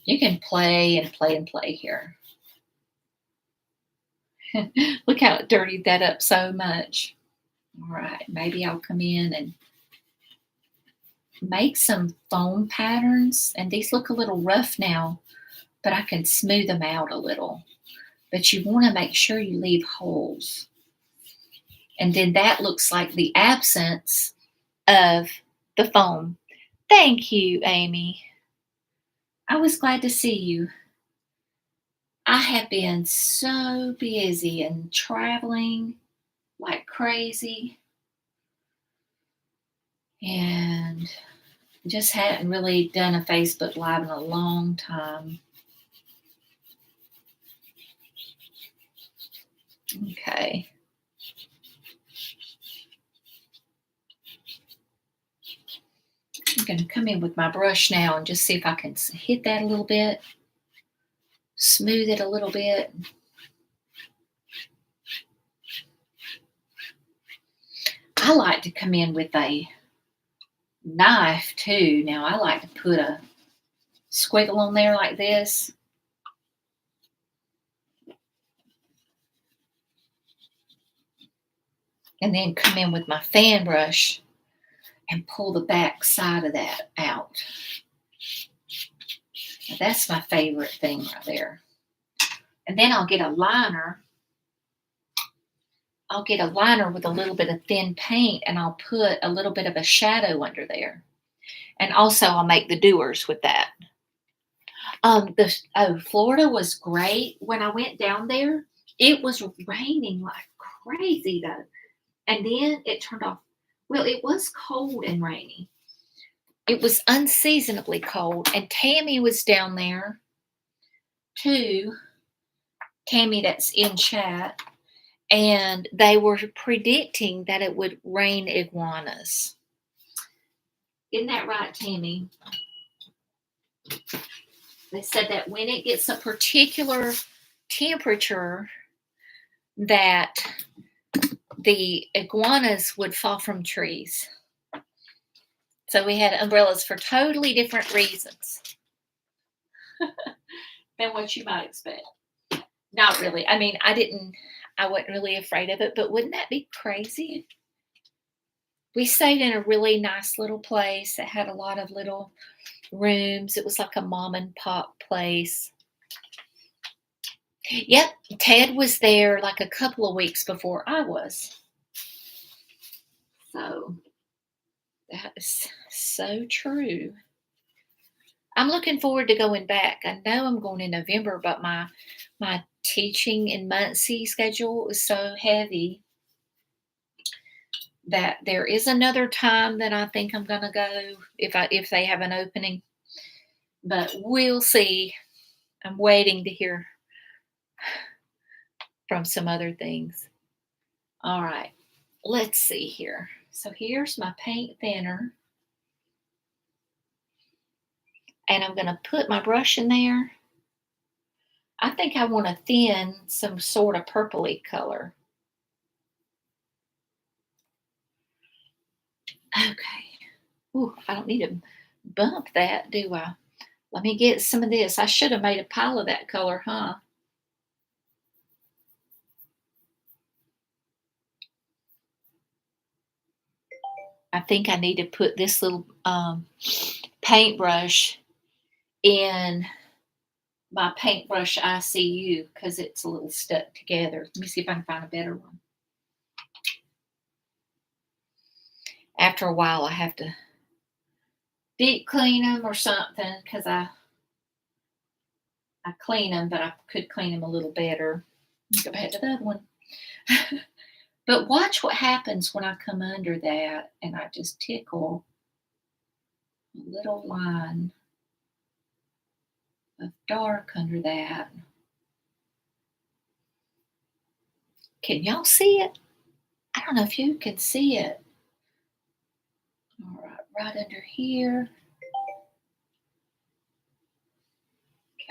You can play and play and play here. Look how it dirtied that up so much. All right, maybe I'll come in and make some foam patterns, and these look a little rough now, but I can smooth them out a little. But you want to make sure you leave holes. And then that looks like the absence of the foam. Thank you, Amy. I was glad to see you. I have been so busy and traveling like crazy, and just hadn't really done a Facebook Live in a long time. Okay. I'm going to come in with my brush now and just see if I can hit that a little bit, smooth it a little bit. I like to come in with a knife too. Now I like to put a squiggle on there like this. And then come in with my fan brush and pull the back side of that out. Now that's my favorite thing right there. And then I'll get a liner. I'll get a liner with a little bit of thin paint, and I'll put a little bit of a shadow under there. And also I'll make the doers with that. Florida was great. When I went down there, it was raining like crazy though. And then it turned off. Well, it was cold and rainy. It was unseasonably cold. And Tammy was down there too. Tammy that's in chat. And they were predicting that it would rain iguanas. Isn't that right, Tammy? They said that when it gets a particular temperature, that the iguanas would fall from trees. So we had umbrellas for totally different reasons than what you might expect. Not really. I mean, I wasn't really afraid of it, but wouldn't that be crazy? We stayed in a really nice little place that had a lot of little rooms. It was like a mom and pop place. Yep, Ted was there like a couple of weeks before I was. So that is so true. I'm looking forward to going back. I know I'm going in November, but my teaching in Muncie schedule is so heavy that there is another time that I think I'm going to go if they have an opening. But we'll see. I'm waiting to hear from some other things. All right. let's see here. So here's my paint thinner. And I'm going to put my brush in there. I think I want to thin some sort of purpley color. Okay. Ooh, I don't need to bump that, do I? Let me get some of this. I should have made a pile of that color, huh? I think I need to put this little paintbrush in my paintbrush ICU because it's a little stuck together. Let me see if I can find a better one. After a while, I have to deep clean them or something because I clean them, but I could clean them a little better. Go back to that one. But watch what happens when I come under that and I just tickle a little line of dark under that. Can y'all see it? I don't know if you can see it. All right, right under here.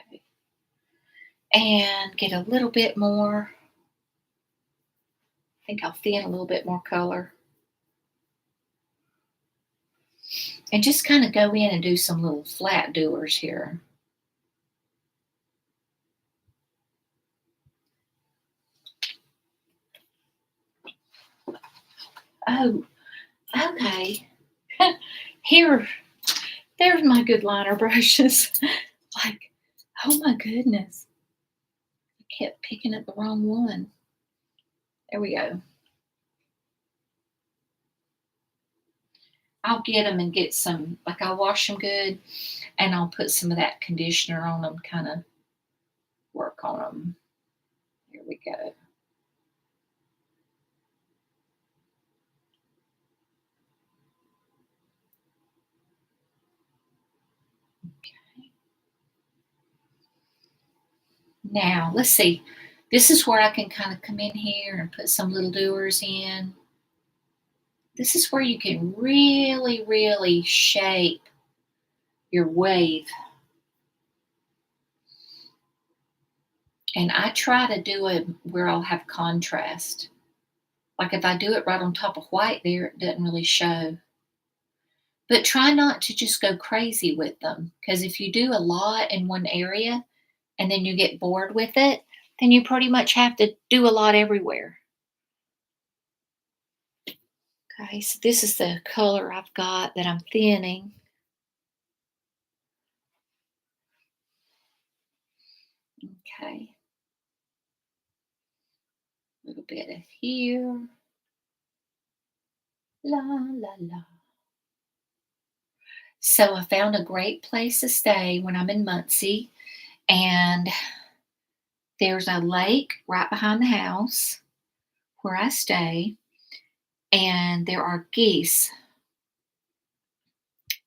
Okay. And get a little bit more. I think I'll thin a little bit more color. And just kind of go in and do some little flat doers here. Oh, okay. Here, there's my good liner brushes. Like, oh my goodness. I kept picking up the wrong one. There we go. I'll get them and get some, like I'll wash them good and I'll put some of that conditioner on them, kind of work on them. Here we go. Okay. Now, let's see. This is where I can kind of come in here and put some little doers in. This is where you can really, really shape your wave. And I try to do it where I'll have contrast. Like if I do it right on top of white there, it doesn't really show. But try not to just go crazy with them. Because if you do a lot in one area and then you get bored with it, then you pretty much have to do a lot everywhere. Okay, so this is the color I've got that I'm thinning. Okay. A little bit of here. La, la, la. So I found a great place to stay when I'm in Muncie. And there's a lake right behind the house where I stay. And there are geese.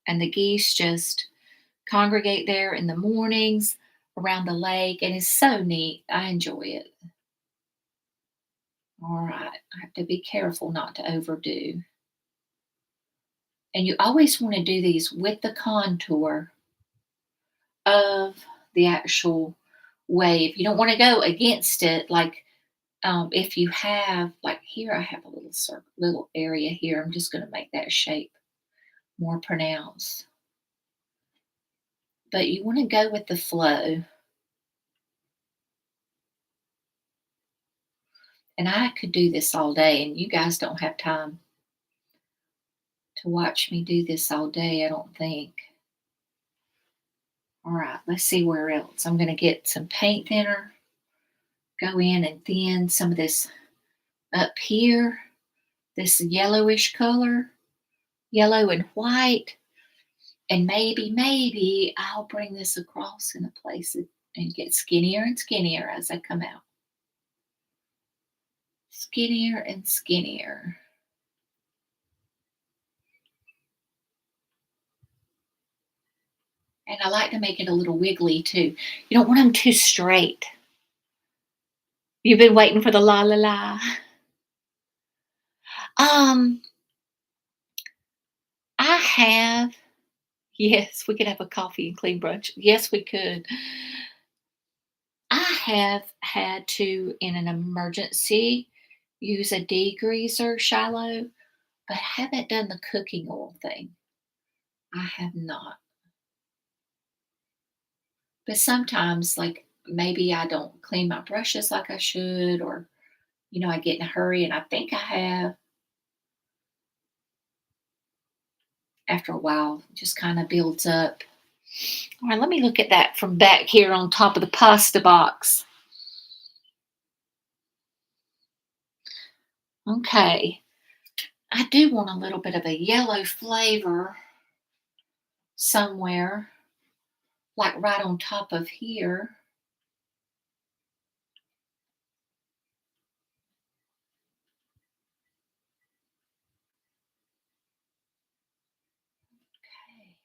And the geese just congregate there in the mornings around the lake. And it's so neat. I enjoy it. All right. I have to be careful not to overdo. And you always want to do these with the contour of the actual wave. You don't want to go against it. Like if you have, like here, I have a little circle, little area here. I'm just going to make that shape more pronounced. But you want to go with the flow. And I could do this all day, and you guys don't have time to watch me do this all day, I don't think. All right, let's see where else. I'm going to get some paint thinner, go in and thin some of this up here, this yellowish color, yellow and white. And maybe I'll bring this across in a place and get skinnier and skinnier as I come out. Skinnier and skinnier. And I like to make it a little wiggly too. You don't want them too straight. You've been waiting for the la la la. Um, I have, yes, we could have a coffee and clean brunch. Yes, we could. I have had to, in an emergency, use a degreaser, Shiloh, but I haven't done the cooking oil thing. I have not. But sometimes, like, maybe I don't clean my brushes like I should, or, I get in a hurry and I think I have. After a while, it just kind of builds up. All right, let me look at that from back here on top of the pasta box. Okay. I do want a little bit of a yellow flavor somewhere, like right on top of here. Okay.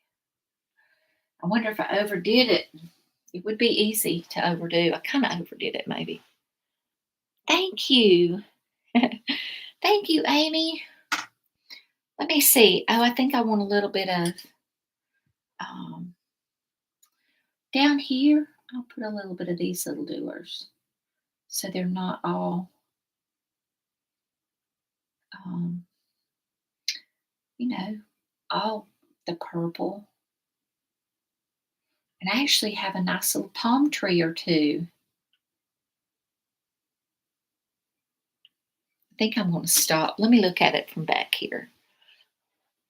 I wonder if I overdid it. It would be easy to overdo. I kind of overdid it, maybe. Thank you. Thank you, Amy. Let me see. Oh, I think I want a little bit of um, down here. I'll put a little bit of these little doers so they're not all, um, you know, all the purple. And I actually have a nice little palm tree or two. I think I'm going to stop. Let me look at it from back here.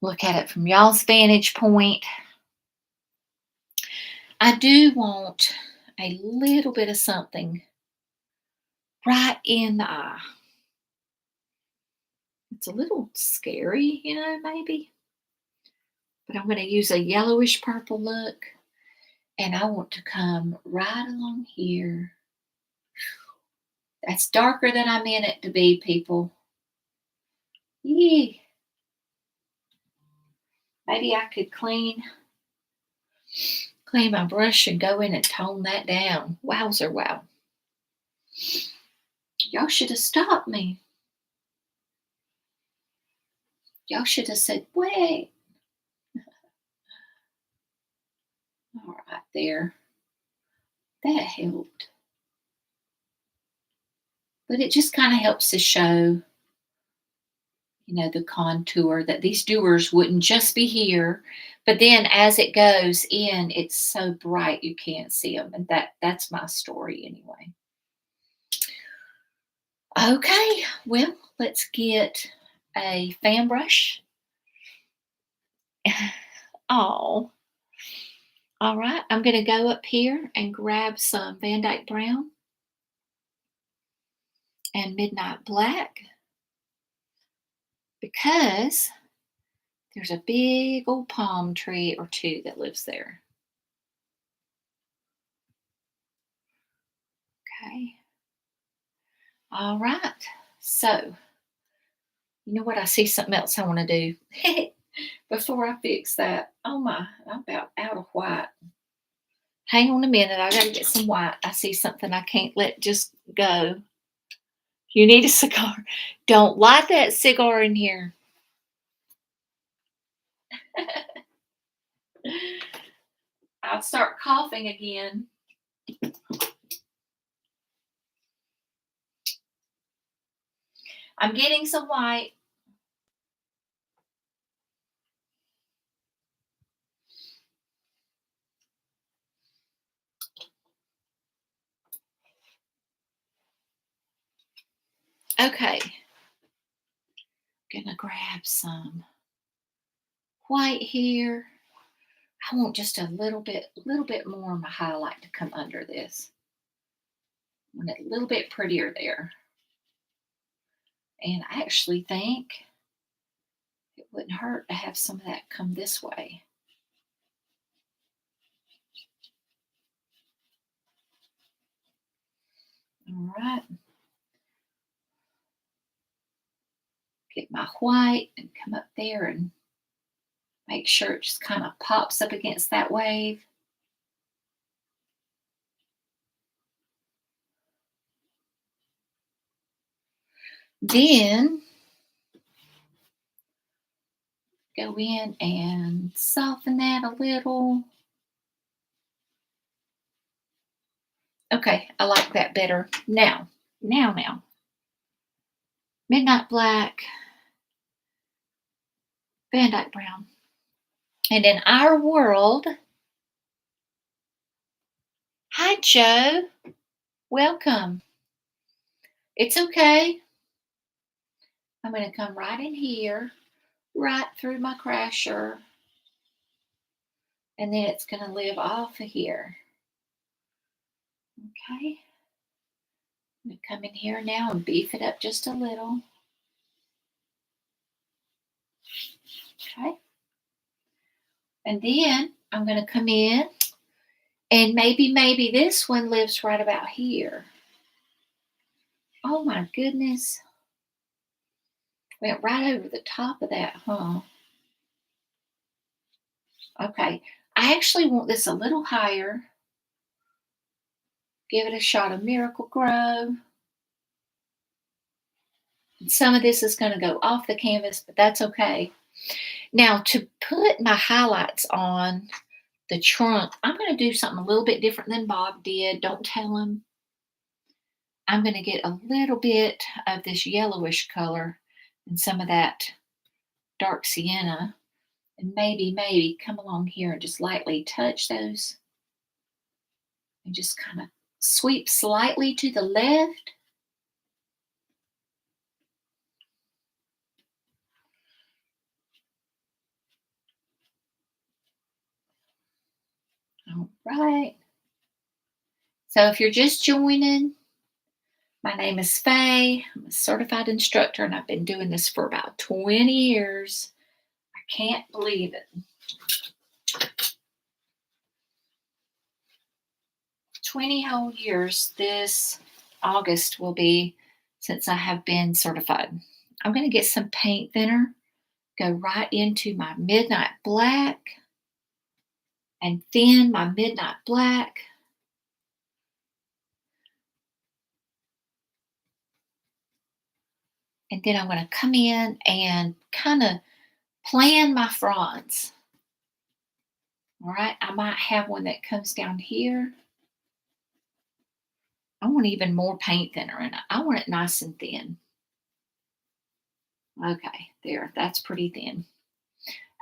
Look at it from y'all's vantage point. I do want a little bit of something right in the eye. It's a little scary, maybe. But I'm going to use a yellowish purple look. And I want to come right along here. That's darker than I meant it to be, people. Yee. Maybe I could clean my brush and go in and tone that down. Wowzer, wow. Y'all should have stopped me. Y'all should have said, wait. All right, there. That helped. But it just kind of helps to show, the contour, that these doers wouldn't just be here, but then as it goes in, it's so bright you can't see them. And that's my story anyway. Okay, well, let's get a fan brush. Oh, all right. I'm going to go up here and grab some Van Dyke Brown and Midnight Black because there's a big old palm tree or two that lives there. Okay. All right. So, you know what? I see something else I want to do. Before I fix that. Oh my, I'm about out of white. Hang on a minute. I got to get some white. I see something I can't let just go. You need a cigar. Don't light that cigar in here. I'll start coughing again. I'm getting some white. Okay. Gonna grab some white here. I want just a little bit more of my highlight to come under this. I want it a little bit prettier there. And I actually think it wouldn't hurt to have some of that come this way. All right. Get my white and come up there and make sure it just kind of pops up against that wave. Then go in and soften that a little. Okay, I like that better. Now. Midnight black, Van Dyke brown. And in our world, hi, Joe. Welcome. It's okay. I'm going to come right in here, right through my crasher. And then it's going to live off of here. Okay. I'm going to come in here now and beef it up just a little. Okay. And then I'm going to come in and maybe this one lives right about here. Oh my goodness. Went right over the top of that, huh? Okay. I actually want this a little higher. Give it a shot of Miracle Grow. Some of this is going to go off the canvas, but that's okay. Now, to put my highlights on the trunk, I'm going to do something a little bit different than Bob did. Don't tell him. I'm going to get a little bit of this yellowish color and some of that dark sienna. And maybe come along here and just lightly touch those. And just kind of sweep slightly to the left. All right. So if you're just joining, my name is Faye. I'm a certified instructor, and I've been doing this for about 20 years. I can't believe it. 20 whole years this August will be since I have been certified. I'm going to get some paint thinner, go right into my midnight black, and thin my midnight black. And then I'm going to come in and kind of plan my fronds. All right, I might have one that comes down here. I want even more paint thinner in it. I want it nice and thin. Okay, there, that's pretty thin.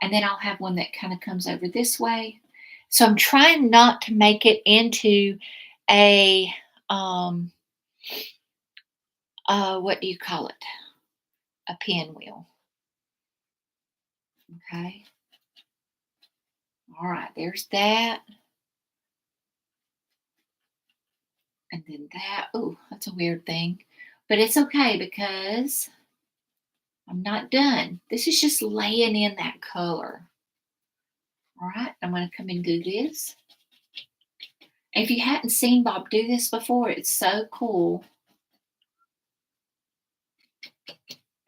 And then I'll have one that kind of comes over this way. So I'm trying not to make it into a, what do you call it? A pinwheel. Okay. All right, there's that. And then that. Oh, that's a weird thing. But it's okay because I'm not done. This is just laying in that color. All right, I'm going to come and do this. If you hadn't seen Bob do this before, it's so cool.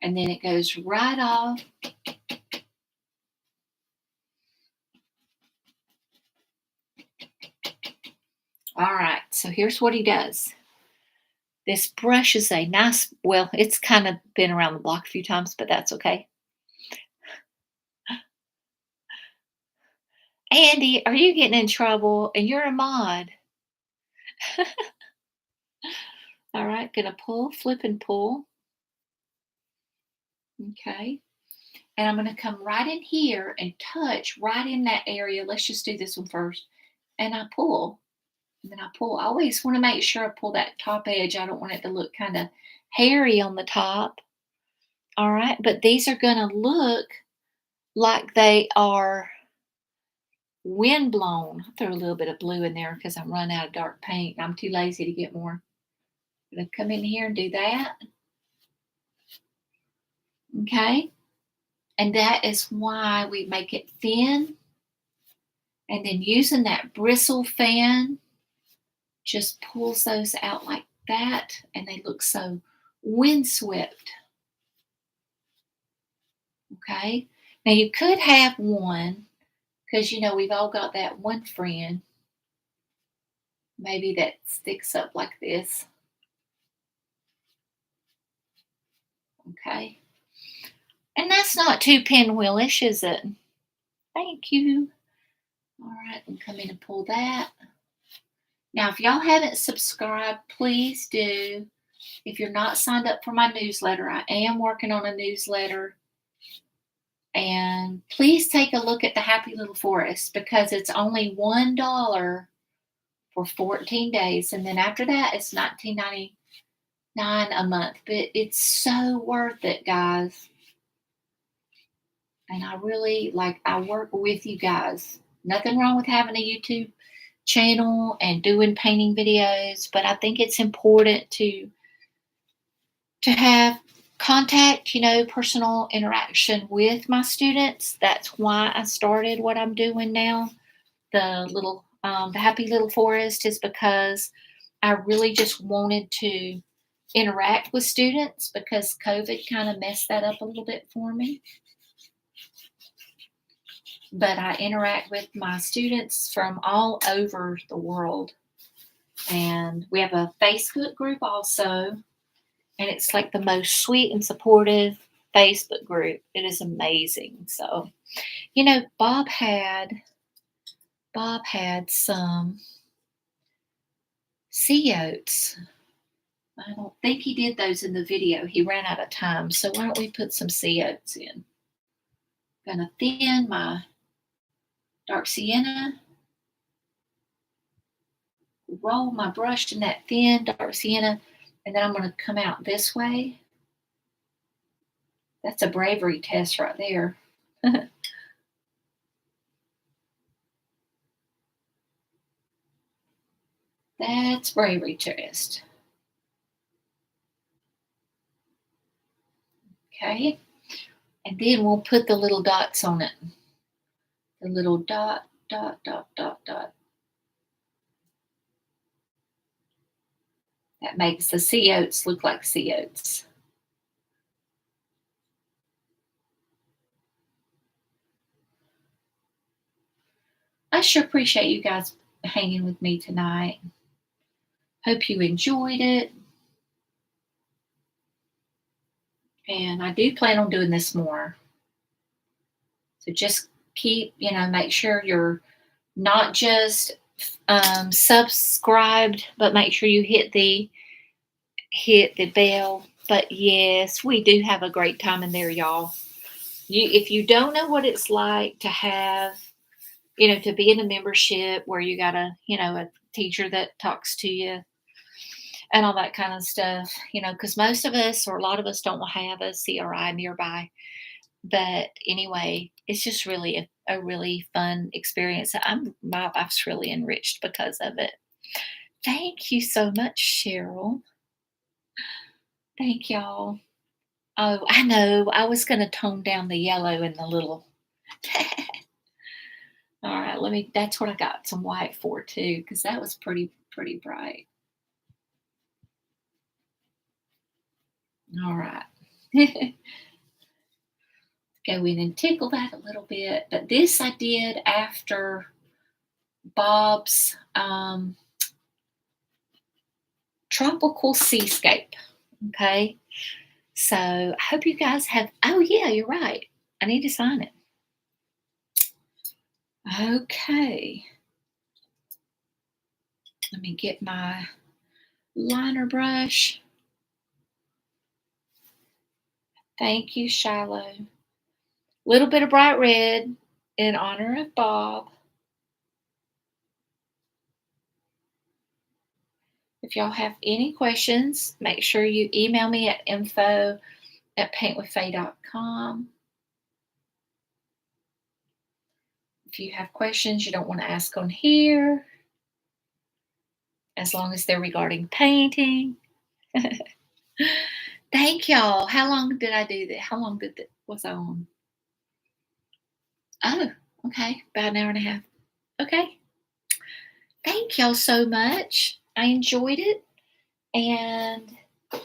And then it goes right off. All right, so here's what he does. This brush is a nice, well, it's kind of been around the block a few times, but that's okay. Andy, are you getting in trouble? And you're a mod. All right, gonna pull, flip and pull. Okay. And I'm gonna come right in here and touch right in that area. Let's just do this one first. And I pull. And then I pull. I always want to make sure I pull that top edge. I don't want it to look kind of hairy on the top. All right, but these are gonna look like they are wind blown. I'll throw a little bit of blue in there because I'm running out of dark paint. I'm too lazy to get more. I'm gonna come in here and do that. Okay. And that is why we make it thin. And then using that bristle fan just pulls those out like that. And they look so windswept. Okay. Now you could have one, because you know we've all got that one friend maybe that sticks up like this. Okay. And that's not too pinwheelish, is it? Thank you. All right, and come in and pull that. Now, if y'all haven't subscribed, please do. If you're not signed up for my newsletter, I am working on a newsletter. And please take a look at the Happy Little Forest because it's only $1 for 14 days. And then after that, it's $19.99 a month. But it's so worth it, guys. And I really I work with you guys. Nothing wrong with having a YouTube channel and doing painting videos, but I think it's important to have contact, personal interaction with my students. That's why I started what I'm doing now. The Happy Little Forest is because I really just wanted to interact with students because COVID kind of messed that up a little bit for me. But I interact with my students from all over the world. And we have a Facebook group also. And it's like the most sweet and supportive Facebook group. It is amazing. So, Bob had some sea oats. I don't think he did those in the video. He ran out of time. So why don't we put some sea oats in? I'm gonna thin my dark sienna. Roll my brush in that thin dark sienna, and then I'm going to come out this way. That's a bravery test right there. That's bravery test. Okay. And then we'll put the little dots on it. The little dot, dot, dot, dot, dot. That makes the sea oats look like sea oats. I sure appreciate you guys hanging with me tonight. Hope you enjoyed it. And I do plan on doing this more. So just keep, make sure you're not just subscribed, but make sure you hit the bell. But yes, we do have a great time in there, y'all. If you don't know what it's like to have, to be in a membership where you got a teacher that talks to you and all that kind of stuff, because most of us or a lot of us don't have a CRI nearby. But anyway, it's just really a really fun experience. My life's really enriched because of it. Thank you so much, Cheryl. Thank y'all. Oh, I know. I was going to tone down the yellow in the little. All right, that's what I got some white for too, because that was pretty bright. All right. Go in and tickle that a little bit. But this I did after Bob's tropical seascape. Okay. So I hope you guys have, oh yeah, you're right. I need to sign it. Okay. Let me get my liner brush. Thank you, Shiloh. Little bit of bright red in honor of Bob. If y'all have any questions, make sure you email me at info@paintwithfaye.com. If you have questions you don't want to ask on here, as long as they're regarding painting. Thank y'all. How long did I do that? How long was I on? Oh, okay. About an hour and a half. Okay. Thank y'all so much. I enjoyed it. And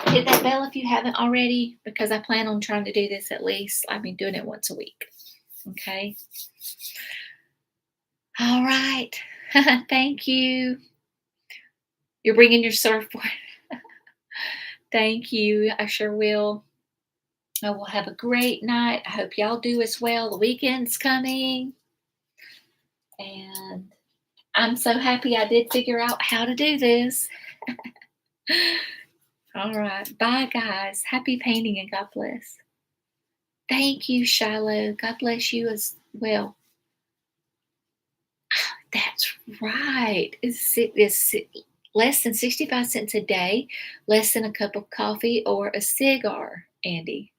hit that bell if you haven't already, because I plan on trying to do this at least. I've been doing it once a week. Okay. All right. Thank you. You're bringing your surfboard. Thank you. I sure will. I will have a great night. I hope y'all do as well. The weekend's coming. And I'm so happy I did figure out how to do this. All right. Bye, guys. Happy painting and God bless. Thank you, Shiloh. God bless you as well. That's right. It's less than 65 cents a day, less than a cup of coffee or a cigar, Andy.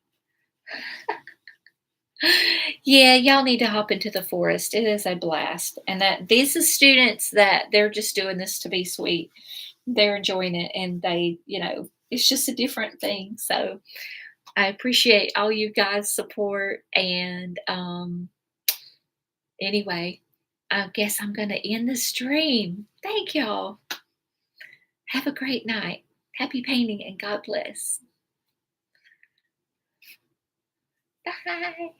Yeah, y'all need to hop into the forest. It is a blast. And that these are students that they're just doing this to be sweet. They're enjoying it and they, it's just a different thing. So I appreciate all you guys' support. And anyway, I guess I'm going to end the stream. Thank y'all. Have a great night. Happy painting and God bless. Bye.